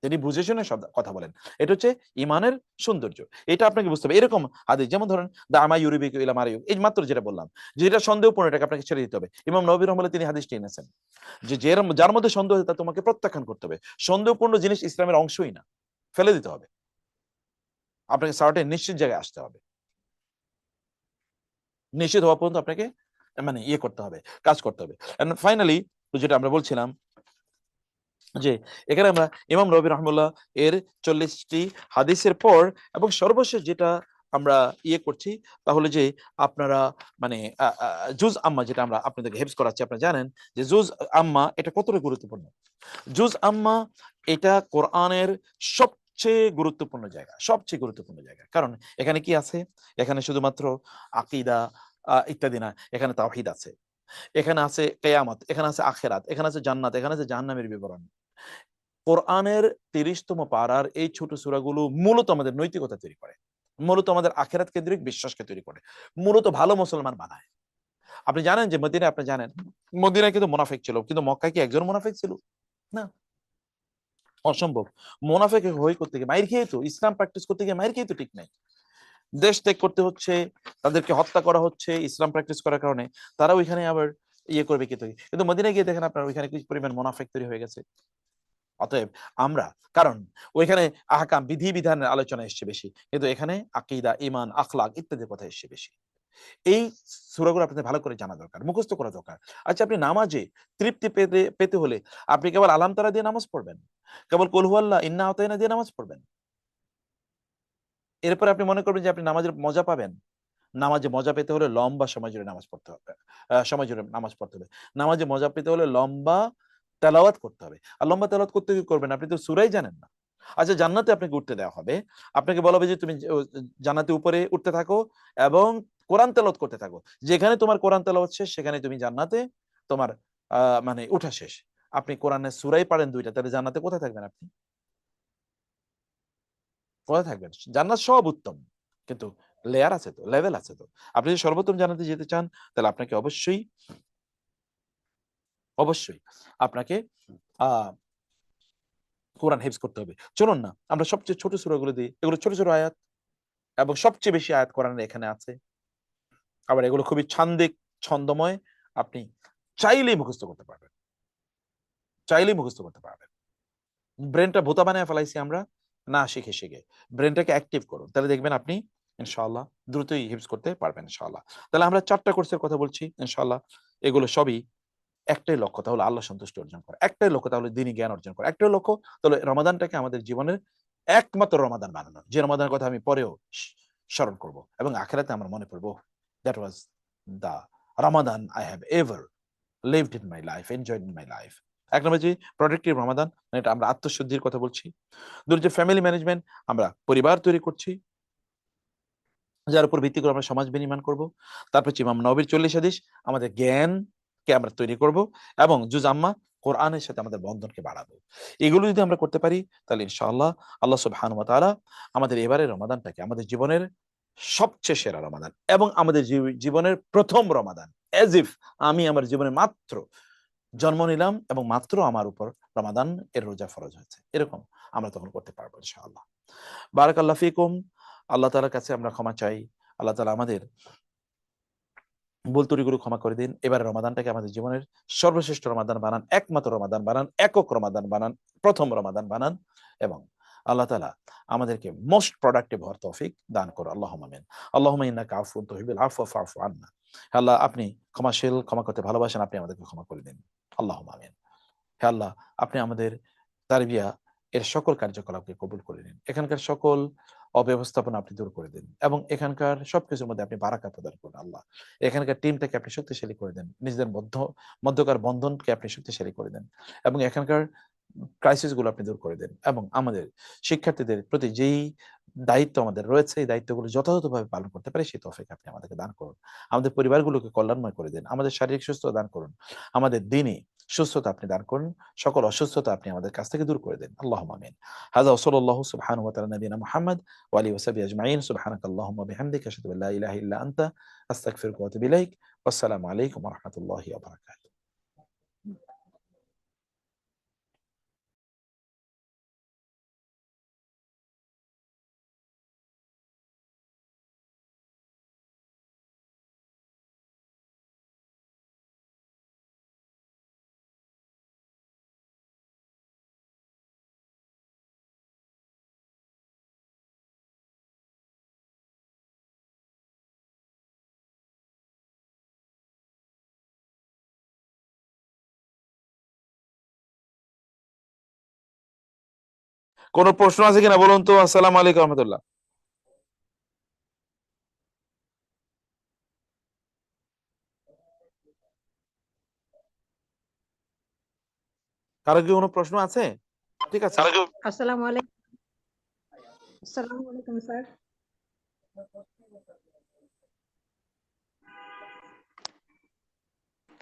তিনি বুঝে শুনে শব্দ কথা বলেন। এটা হচ্ছে ইমানের সৌন্দর্য, এটা আপনাকে বুঝতে হবে। এরকম হাদিস যেমন ধরেন দা আমা ইউরিবিক ইলা মারিয়ুক, এই মাত্র যেটা বললাম, যেটা সন্দেহপূর্ণ এটাকে আপনাকে ছেড়ে দিতে হবে। ইমাম নবী রহমাতুল্লাহ তিনি হাদিসটি এনেছেন যে যার মধ্যে সন্দেহ তা তোমাকে প্রত্যাখ্যান করতে হবে। সন্দেহপূর্ণ জিনিস ইসলামের অংশই না, ফেলে দিতে হবে, আপনাকে সার্টেন নিশ্চিত জায়গায় আসতে হবে, নিশ্চিত হওয়া পর্যন্ত আপনাকে মানে ইয়ে করতে হবে, কাজ করতে হবে। এন্ড ফাইনালি যেটা আমরা বলছিলাম যে এখানে আমরা ইমাম রবি রহমুল্লাহ এর 40টি হাদিসের পর এবং সর্বশেষ যেটা আমরা করছি তাহলে যে আপনারা মানে জুজ আম্মা যেটা আমরা আপনাদেরকে হেল্প করাচ্ছি, আপনারা জানেন যে জুজ আম্মা এটা কতটা গুরুত্বপূর্ণ। জুজ আম্মা এটা কোরআনের সবচেয়ে গুরুত্বপূর্ণ জায়গা, সবচেয়ে গুরুত্বপূর্ণ জায়গা। কারণ এখানে কি আছে? এখানে শুধুমাত্র আকিদা ইত্যাদি না, এখানে তাওহীদ আছে, এখানে আছে কিয়ামত, এখানে আছে আখিরাত, এখানে আছে জান্নাত, এখানে আছে জাহান্নামের বিবরণ। কোরআনের 30তম পারার এই ছোট সূরাগুলো মূলত আমাদের নৈতিকতা তৈরি করে, মূলত আমাদের আখিরাত কেন্দ্রিক বিশ্বাসকে তৈরি করে, মূলত ভালো মুসলমান বানায়। আপনি জানেন যে মদিনায়, আপনি জানেন মদিনায় কিন্তু মুনাফিক ছিল, কিন্তু মক্কায় কি একজন মুনাফিক ছিল? না, অসম্ভব। মুনাফিক হয়ে করতে গিয়ে মাইর খেয়ে তো, ইসলাম প্র্যাকটিস করতে গিয়ে মাইর খেয়ে তো ঠিক নাই, দেশ ত্যাগ করতে হচ্ছে, তাদেরকে হত্যা করা হচ্ছে ইসলাম প্র্যাকটিস করার কারণে। তারা ওইখানে আবার করবে কি তৈরি, কিন্তু মদিনায় গিয়ে দেখেন আপনার ওইখানে কিছু পরিমাণ মুনাফিক তৈরি হয়ে গেছে। অতএব আমরা, কারণ ওইখানে আহকাম বিধি বিধানের আলোচনা এসছে বেশি, কিন্তু এখানে আকীদা, ঈমান, আখলাক ইত্যাদির কথা এসছে বেশি। এই সূরাগুলো আপনাদের ভালো করে জানা দরকার, মুখস্থ করা দরকার। আচ্ছা, আপনি নামাজে তৃপ্তি পেতে পেতে হলে আপনি কেবল আলাম তারা দিয়ে নামাজ পড়বেন, কেবল কুল হুয়াল্লাহ, ইন্না আতাইনা দিয়ে নামাজ পড়বেন, এরপর আপনি মনে করবেন যে আপনি নামাজের মজা পাবেন? নামাজে মজা পেতে হলে লম্বা সময় জুড়ে নামাজ পড়তে হবে, সময় জুড়ে নামাজ পড়তে হবে। নামাজে মজা পেতে হলে লম্বা তেলাওয়াত করতে হবে। আর লম্বা তেলাওয়াত করতে কি করবেন? আপনি তো সূরাই জানেন না। আচ্ছা, জান্নাতে আপনাকে উঠতে দেওয়া হবে, আপনাকে বলা হবে যে তুমি জান্নাতে উপরে উঠতে থাকো এবং কোরআন তেলাওয়াত করতে থাকো। যেখানে তোমার কোরআন তেলাওয়াত শেষ, সেখানে তুমি জান্নাতে তোমার মানে উঠা শেষ। আপনি কোরআনের সূরাই পারেন 2টা, তাহলে জান্নাতে কোথায় থাকবেন? আপনি কোথায় থাকবেন? জান্নাত সব উত্তম, কিন্তু লেয়ার আছে তো, লেভেল আছে তো। আপনি যদি সর্বোত্তম জান্নাতে যেতে চান, তাহলে আপনাকে অবশ্যই অবশ্যই আপনাকে আহ কোরআন হিফজ করতে হবে। চলুন না আমরা সবচেয়ে ছোট সূরাগুলো দিই, এগুলো ছোট ছোট আয়াত এবং সবচেয়ে বেশি আয়াত কোরআনের এখানে আছে। আবার এগুলো খুবই ছান্দিক, ছন্দময়, আপনি চাইলেই মুখস্থ করতে পারবেন, চাইলেই মুখস্থ করতে পারবেন। ব্রেনটা ভোতা বানায় ফেলাইছি আমরা না শিখে শিখে। ব্রেনটাকে অ্যাক্টিভ করুন, তাহলে দেখবেন আপনি ইনশাআল্লাহ দ্রুতই হিফজ করতে পারবেন ইনশাআল্লাহ। তাহলে আমরা 4টা কোর্সের কথা বলছি ইনশাআল্লাহ। এগুলো সবই একটাই লক্ষ্য, তাহলে আল্লাহ সন্তুষ্টি অর্জন করা। একটাই লক্ষ্য, তাহলে দ্বীনি জ্ঞান অর্জন করা। একটাই লক্ষ্য, তাহলে রমাদানটাকে আমাদের জীবনের একমাত্র রমাদান বানানো, যে রমাদানের কথা আমি পরেও স্মরণ করব এবং আখিরাতে আমার মনে পড়বো, that was the Ramadan I have ever lived in my life, enjoyed in my life. এক নম্বর যে প্রোডাক্টিভ রমাদান, এটা আমরা আত্মশুদ্ধির কথা বলছি। দুই যে ফ্যামিলি ম্যানেজমেন্ট, আমরা পরিবার তৈরি করছি যার উপর ভিত্তি করে আমরা সমাজ বিনির্মাণ করব। তারপর হচ্ছে ইমাম নববীর 40 হাদিস, আমাদের জ্ঞানকে আমরা তৈরি করব, এবং জুজ আম্মা, কোরআনের সাথে আমাদের বন্ধনকে বাড়াবো। এগুলো যদি আমরা করতে পারি, তাহলে ইনশাআল্লাহ আল্লাহ সুবহানাহু ওয়া তাআলা আমাদের এবারের রমাদানটাকে আমাদের জীবনের সবচেয়ে সেরা রমাদান এবং আমাদের জীবনের প্রথম রমাদান, এজ ইফ আমি আমার জীবনে মাত্র জন্ম নিলাম এবং মাত্র আমার উপর রমাদান এর রোজা ফরজ হয়েছে, এরকম আমরা তখন করতে পারবো ইনশাআল্লাহ। বারাকাল্লাহ ফিকুম। আল্লাহ তাআলার কাছে আমরা ক্ষমা চাই, আল্লাহ তাআলা আমাদের ভুল ত্রুটিগুলো ক্ষমা করে দিন। এবারে রমাদানটাকে আমাদের জীবনের সর্বশ্রেষ্ঠ রমাদান বানান, একমাত্র রমাদান বানান, একক রমাদান বানান, প্রথম রমাদান বানান, এবং আল্লাহ তাআলা আমাদেরকে মোস্ট প্রোডাক্টিভ হওয়ার তৌফিক দান করো। আল্লাহুম্মা আমিন। আল্লাহুম্মা ইন্নাকা আফুউন তুহিব্বুল আফওয়া ফা'ফু আন্না। হে আল্লাহ, আপনি ক্ষমাশীল, ক্ষমা করতে ভালোবাসেন, আপনি আমাদেরকে ক্ষমা করে দিন। আল্লাহুম্মা আমিন। হে আল্লাহ, আপনি আমাদের তারবিয়া এর সকল কার্যকলাপকে কবুল করে নিন। এখানকার সকল অব্যবস্থাপনা আপনি দূর করে দিন এবং এখানকার সবকিছুর মধ্যে আপনি বারাকা প্রদান করুন। আল্লাহ, এখানকার টিমটাকে আপনি শক্তিশালী করে দেন, নিজেদের মধ্যকার বন্ধনকে আপনি শক্তিশালী করে দেন এবং এখানকার ক্রাইসিস গুলো আপনি দূর করে দেন, এবং আমাদের শিক্ষার্থীদের প্রতি যেই দায়িত্ব আমাদের রয়েছে, এই দায়িত্বগুলো যথাযথভাবে পালন করতে পারে সেই তৌফিক আপনি আমাদেরকে দান করুন। আমাদের পরিবারগুলোকে কল্যাণময় করে দিন, আমাদের শারীরিক সুস্থতা দান করুন, আমাদের দিনই সুস্থতা আপনি দান করুন, সকল অসুস্থতা আপনি আমাদের কাছ থেকে দূর করে দেন। আল্লাহুম্মা আমিন। হাযা ওয়া সাল্লাল্লাহু সুবহানাহু ওয়া তাআলা নবিয়িনা মুহাম্মদ ওয়া আলিহি ওয়া সাহবিহি আজমাইন। সুবহানাকাল্লাহুম্মা বিহামদিকা আশহাদু আল্লা ইলাহা ইল্লা আনতা আস্তাগফিরুকা ওয়া আতুবু ইলাইক। ওয়াসসালামু আলাইকুম ওয়া রাহমাতুল্লাহি ওয়া বারাকাতুহু। কোনো প্রশ্ন আছে কিনা বলুন তো। আসসালামু আলাইকুম রহমতুল্লাহ। কারো কি কোনো প্রশ্ন আছে? ঠিক আছে। আসসালামু আলাইকুম। আসসালামু আলাইকুম স্যার।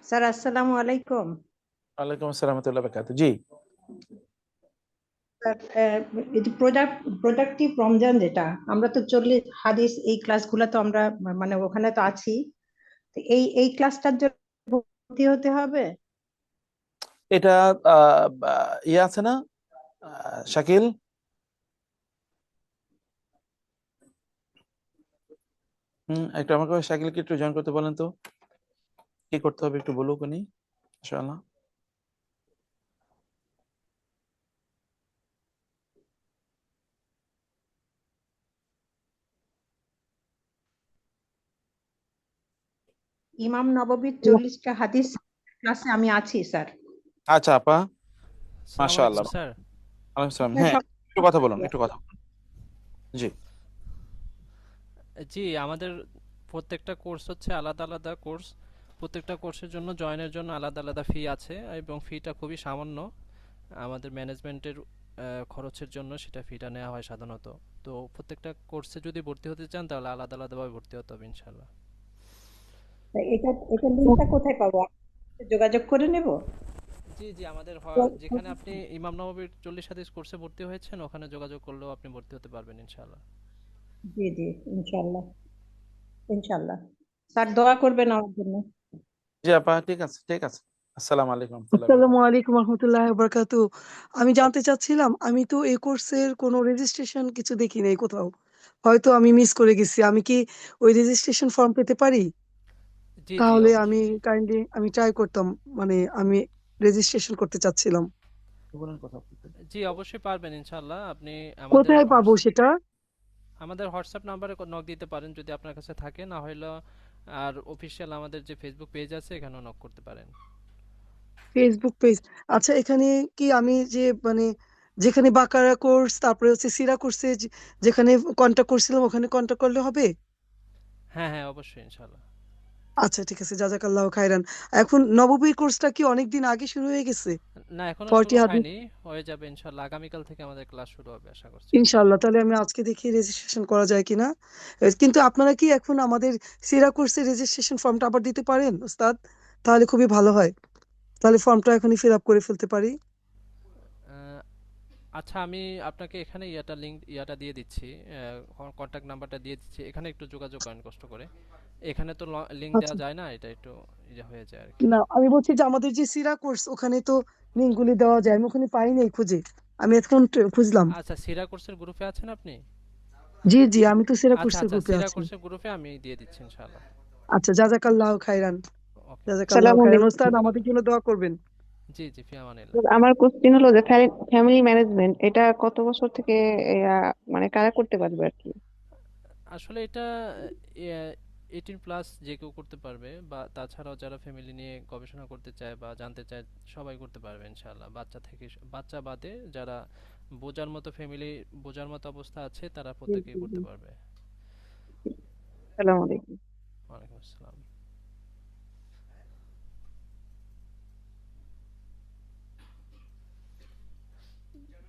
স্যার আসসালামু আলাইকুম। ওয়ালাইকুম আসসালাম ওয়া রাহমাতুল্লাহি ওয়া বারাকাতুহু। জি স্যার এই যে প্রোডাক্টিভ রমজান, যেটা আমরা তো 40 হাদিস এই ক্লাসগুলো তো আমরা মানে ওখানে তো আছি, তো এই ক্লাসটার জন্য ভর্তি হতে হবে? এটা ইয়ে আছে না শাকিল? একটু আমাকে শাকিলকে একটু জয়েন করতে বলেন তো, কি করতে হবে একটু বলুক উনি ইনশাআল্লাহ। ইমাম নববীর 40টা হাদিস ক্লাসে আমি আছি স্যার। আচ্ছা আপা, আসসালামু মাশাআল্লাহ। আলাইকুম স্যার। ওয়ালাইকুম আসসালাম। হ্যাঁ একটু কথা বলুন, একটু কথা বলুন। জি জি, আমাদের প্রত্যেকটা কোর্স হচ্ছে আলাদা আলাদা কোর্স। প্রত্যেকটা কোর্সের জন্য জয়েনের জন্য আলাদা আলাদা ফি আছে এবং ফিটা খুবই সামান্য। আমাদের ম্যানেজমেন্টের খরচের জন্য সেটা ফিটা নেওয়া হয় সাধারণত। তো প্রত্যেকটা কোর্সে যদি ভর্তি হতে চান তাহলে আলাদা আলাদাভাবে ভর্তি হতে হবে ইনশাল্লাহ। এটা লিঙ্কটা কোথায় পাবো? যোগাযোগ করে নেব? জি জি, আমাদের যেখানে আপনি ইমাম নববীর 40 হাদিস কোর্সে ভর্তি হয়েছেন ওখানে যোগাযোগ করলেও আপনি ভর্তি হতে পারবেন ইনশাল্লাহ। জি জি, ইনশাআল্লাহ ইনশাআল্লাহ। স্যার দোয়া করবেন আমার জন্য। জি আপা, ঠিক আছে ঠিক আছে। আসসালামু আলাইকুম রহমতুল্লাহি ওয়া আসসালামু বারাকাতুহু। আলাইকুম রহমতুল্লাহ বারাকাতু। আমি জানতে চাচ্ছিলাম, আমি তো এই কোর্সের কোনো রেজিস্ট্রেশন কিছু দেখি নাই কোথাও, হয়তো আমি মিস করে গেছি। আমি কি ওই রেজিস্ট্রেশন ফর্ম পেতে পারি? জি জি তাহলে আমি অবশ্যই। কাইন্ডলি আমি ট্রাই করতাম, মানে আমি রেজিস্ট্রেশন করতে চাচ্ছিলাম। বলুন কথা বলতে। জি অবশ্যই পারবেন ইনশাল্লাহ। আপনি কোথায় পাবো সেটা? আমাদের হোয়াটসঅ্যাপ নাম্বারে নক দিতে পারেন যদি আপনার কাছে থাকে, না হলে আর অফিসিয়াল আমাদের যে ফেসবুক পেজ আছে এখানেও নক করতে পারেন। Facebook page? আচ্ছা, এখানে কি আমি যে মানে যেখানে বাকারা কোর্স, তারপরে হচ্ছে সিরা কোর্সে যেখানে কন্টাক্ট করছিলাম ওখানে কন্টাক্ট করলে হবে? হ্যাঁ হ্যাঁ অবশ্যই ইনশাল্লাহ। আচ্ছা ঠিক আছে, জাজাকাল্লাহ খাইরান। এখন নববী কোর্সটা কি অনেকদিন আগে শুরু হয়ে গেছে? না এখনো 40 শুরু হাদিস? হয়নি, হয়ে যাবে ইনশাল্লাহ। আগামীকাল থেকে আমাদের ক্লাস শুরু হবে আশা করছি। ইনশাআল্লাহ, তাহলে আমি আজকে দেখি রেজিস্ট্রেশন করা যায় কিনা। কিন্তু আপনারা কি এখন আমাদের সিরা কোর্সের রেজিস্ট্রেশন ফর্মটা আবার দিতে পারেন ওস্তাদ? তাহলে খুবই ভালো হয়, তাহলে ফর্মটা এখনই ফিল আপ করে ফেলতে পারি। আহ, আচ্ছা, আমি আপনাকে এখানে ইয়াটা দিয়ে দিচ্ছি, কন্ট্যাক্ট নাম্বারটা দিয়ে দিচ্ছি। এখানে একটু যোগাযোগ করেন কষ্ট করে। এখানে তো লিংক আচ্ছা, দেওয়া যায় না, এটা একটু ইয়ে হয়ে যায় আর কি। না আমি বলছি যে আমাদের যে সিরা কোর্স ওখানে তো লিঙ্কগুলি দেওয়া যায়, আমি ওখানে পাই নাই খুঁজে, আমি এখন খুঁজলাম। আচ্ছা, সিরা কোর্সের গ্রুপে আছেন আপনি? জি জি, আমি তো সিরা আচ্ছা কোর্সের আচ্ছা, গ্রুপে সিরা আছি। কোর্সের গ্রুপে আমি দিয়ে দিচ্ছি ইনশাআল্লাহ। আচ্ছা, জাজাকাল্লাহ খাইরান। ওকে, জাজাকাল্লাহ আসসালামু খাইরান আলাইকুম। ওস্তাদ, আমাদের জন্য দোয়া করবেন। জি জি, ফি আমানিল্লাহ। আমার কোশ্চেন হলো যে ফ্যামিলি ম্যানেজমেন্ট এটা কত বছর থেকে মানে কারা করতে পারবে আর কি? আসলে এটা 18+ যে কেউ করতে পারবে, বা তাছাড়াও যারা ফ্যামিলি নিয়ে গবেষণা করতে চায় বা জানতে চায় সবাই করতে পারবে ইনশাআল্লাহ। বাচ্চা থেকে বাচ্চা বাদে যারা বোঝার মতো ফ্যামিলি, বোঝার মতো অবস্থা আছে তারা জি, প্রত্যেকেই জি, জি। করতে পারবে। আসসালামু আলাইকুম। ওয়ালাইকুম আসসালাম।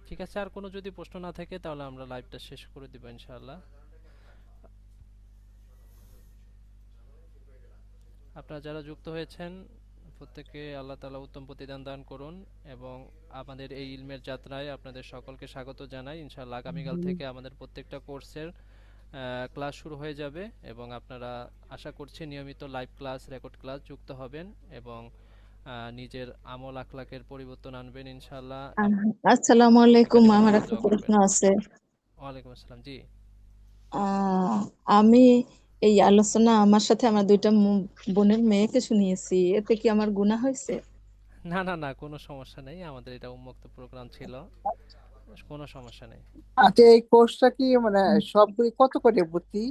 ঠিক আছে, আর কোনো যদি প্রশ্ন না থাকে তাহলে আমরা লাইভটা শেষ করে দিব ইনশাআল্লাহ। আপনারা যারা যুক্ত হয়েছেন প্রত্যেককে আল্লাহ তাআলা উত্তম প্রতিদান দান করুন, এবং আমাদের এই ইলমের যাত্রায় আপনাদের সকলকে স্বাগত জানাই। ইনশাআল্লাহ আগামীকাল থেকে আমাদের প্রত্যেকটা কোর্সের ক্লাস শুরু হয়ে যাবে, এবং আপনারা আশা করছি নিয়মিত লাইভ ক্লাস, রেকর্ড ক্লাস যুক্ত হবেন এবং নিজের আমল আখলাকের পরিবর্তন আনবেন ইনশাআল্লাহ। আসসালামু আলাইকুম, একাডেমির আমার জন্য একটা দোয়া প্রশ্ন করবেন। আছে। ওয়ালাইকুম আসসালাম। জি। আহ, আমি এই আলোচনা আমার সাথে আমার দুইটা বোনের মেয়েকে শুনিয়েছি, এতে কি আমার গুনাহ হয়েছে? না না না, কোনো সমস্যা নেই, আমাদের এটা উন্মুক্ত প্রোগ্রাম ছিল, কোনো সমস্যা নেই। আচ্ছা, এই কোর্সটা কি মানে সবগুলি কত করে ভর্তি?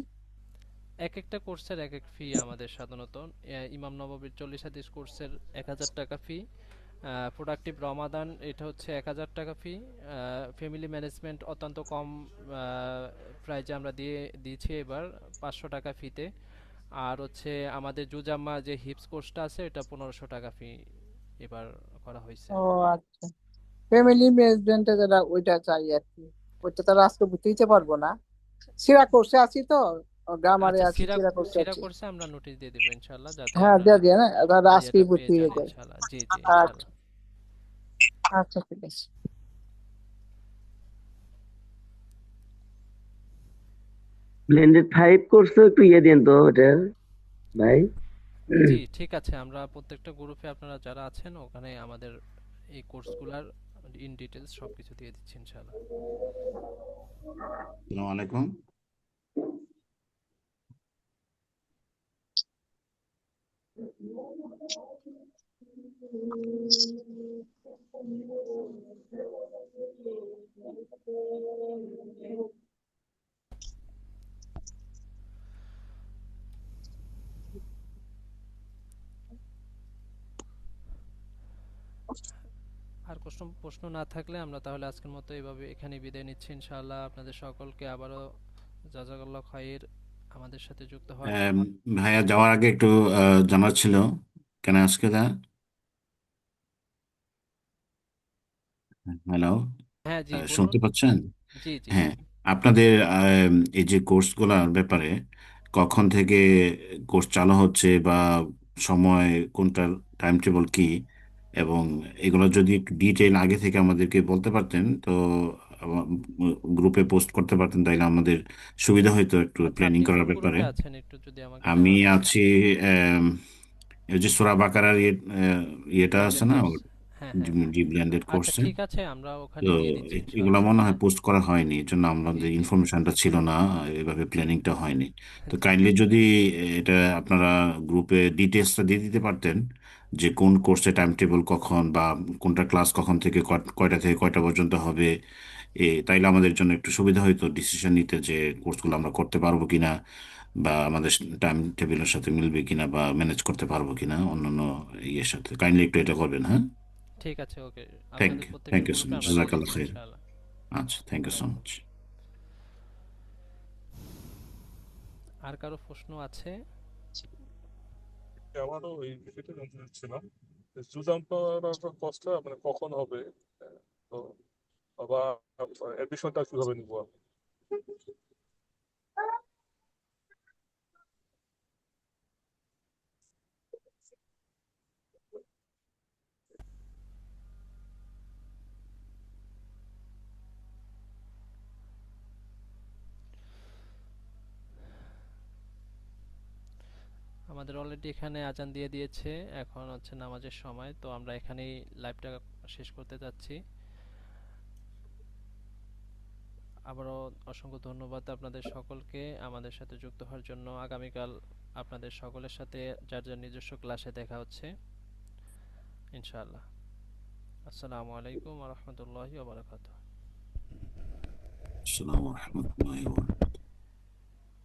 এক একটা কোর্সের এক এক ফি আমাদের সাধারণত। ইমাম নববীর 40 হাদিস কোর্সের 1000 টাকা ফি, প্রোডাক্টিভ রমাদান এটা হচ্ছে 1000 টাকা ফি। ফ্যামিলি ম্যানেজমেন্ট অত্যন্ত কম প্রাইজে আমরা দিয়েছি এবার 500 টাকা ফিতে। আর হচ্ছে আমাদের জুজাম্মা যে হিপস কোর্সটা আছে এটা 1500 টাকা ফি এবার করা হয়েছে। ও আচ্ছা, ফ্যামিলি ম্যানেজমেন্টে যারা ওইটা চাই আর কি, ওইটা তারা আজকে দিতে পারবো না। সিরা কোর্সে আছি তো, গ্রামারে আচ্ছা, আছি, সিরা কোর্সে সিরা আছি। কোর্সে আমরা নোটিশ দিয়ে দেবো ইনশাআল্লাহ, যাতে হ্যাঁ আপনারা দিয়ে দিয়ে না, তারা আজকেই ইয়েটা ভর্তি পেয়ে হয়ে যান যায়। ইনশাআল্লাহ। জি জি আচ্ছা ইনশাআল্লাহ। আচ্ছা ঠিক আছে। ব্লেন্ডেড 5 কোর্সে একটু ইয়ে দিন তো ওটার ভাই। জি ঠিক আছে, আমরা প্রত্যেকটা গ্রুপে আপনারা যারা আছেন ওখানে আমাদের এই কোর্সগুলোর ইন ডিটেইলস সবকিছু দিয়ে দিচ্ছি ইনশাআল্লাহ। আসসালামু আলাইকুম। আর প্রশ্ন না থাকলে আমরা তাহলে আজকের মতো এইভাবে এখানে বিদায় নিচ্ছি ইনশাআল্লাহ। আপনাদের সকলকে আবারও জাযাকাল্লাহ খাইর আমাদের সাথে যুক্ত হওয়ার জন্য। ভাইয়া যাওয়ার আগে একটু জানার ছিল, কেন আজকে হ্যালো, হ্যাঁ জি বলুন। শুনতে পাচ্ছেন? জি জি। হ্যাঁ, আপনাদের এই যে কোর্সগুলোর ব্যাপারে কখন থেকে কোর্স চালু হচ্ছে বা সময় কোনটার, টাইম টেবল কি, এবং এগুলো যদি একটু ডিটেইল আগে থেকে আমাদেরকে বলতে পারতেন তো গ্রুপে পোস্ট করতে পারতেন, তাইলে আমাদের সুবিধা হইতো একটু আচ্ছা, প্ল্যানিং আপনি কোন করার ব্যাপারে। গ্রুপে আছেন একটু যদি আমাকে আমি জানাতেন। আছি এই যে সূরা বাকারার ইয়েটা আছে ব্লেন্ডেড না, কোর্স। হ্যাঁ হ্যাঁ হ্যাঁ। জি ব্লেন্ডেড আচ্ছা কোর্সে। ঠিক আছে, আমরা তো ওখানে দিয়ে দিচ্ছি এগুলো ইনশাআল্লাহ। মনে হয় হ্যাঁ পোস্ট করা হয়নি, এই জন্য জি আমাদের জি। ইনফরমেশনটা ছিল না, এভাবে প্ল্যানিংটা হয়নি। তো জি কাইন্ডলি যদি এটা আপনারা গ্রুপে ডিটেলসটা দিয়ে দিতে পারতেন, যে কোন কোর্সে টাইম টেবল কখন, বা কোনটা ক্লাস কখন থেকে কয়টা থেকে কয়টা পর্যন্ত হবে, তাইলে আমাদের জন্য একটু সুবিধা হইতো ডিসিশন নিতে, যে কোর্সগুলো আমরা করতে পারবো কিনা, বা আমাদের টাইম টেবিলের সাথে মিলবে কিনা, বা ম্যানেজ করতে পারবো কিনা অন্যান্য ইয়ের সাথে। কাইন্ডলি একটু এটা করবেন, হ্যাঁ। ঠিক আছে, ওকে। থ্যাংক আপনাদের ইউ, প্রত্যেকটা থ্যাংক ইউ সো গ্রুপে মাচ, আমরা দিয়ে জাজাকাল্লাহ দিচ্ছি খাইর। ইনশাআল্লাহ। আচ্ছা, থ্যাংক ইউ সো মাচ। আর কারো প্রশ্ন আছে? আমারও এই বিষয়টা জানতে চাচ্ছিলাম, জুজাম্পার কষ্টটা মানে কখন হবে, তো বা অ্যাডমিশনটা কিভাবে নিবো আমি? আমাদের অলরেডি এখানে আজান দিয়ে দিয়েছে, এখন হচ্ছে নামাজের সময়, তো আমরা এখানেই লাইভটা শেষ করতে যাচ্ছি। আবারও অসংখ্য ধন্যবাদ আপনাদের সকলকে আমাদের সাথে যুক্ত হওয়ার জন্য। আগামীকাল আপনাদের সকলের সাথে যার যার নিজস্ব ক্লাসে দেখা হচ্ছে ইনশাআল্লাহ। আসসালামু আলাইকুম ওয়া রাহমাতুল্লাহি ওয়া বারাকাতুহু। আসসালামু আলাইকুম ওয়া রাহমাতুল্লাহি ওয়া বারাকাতুহু।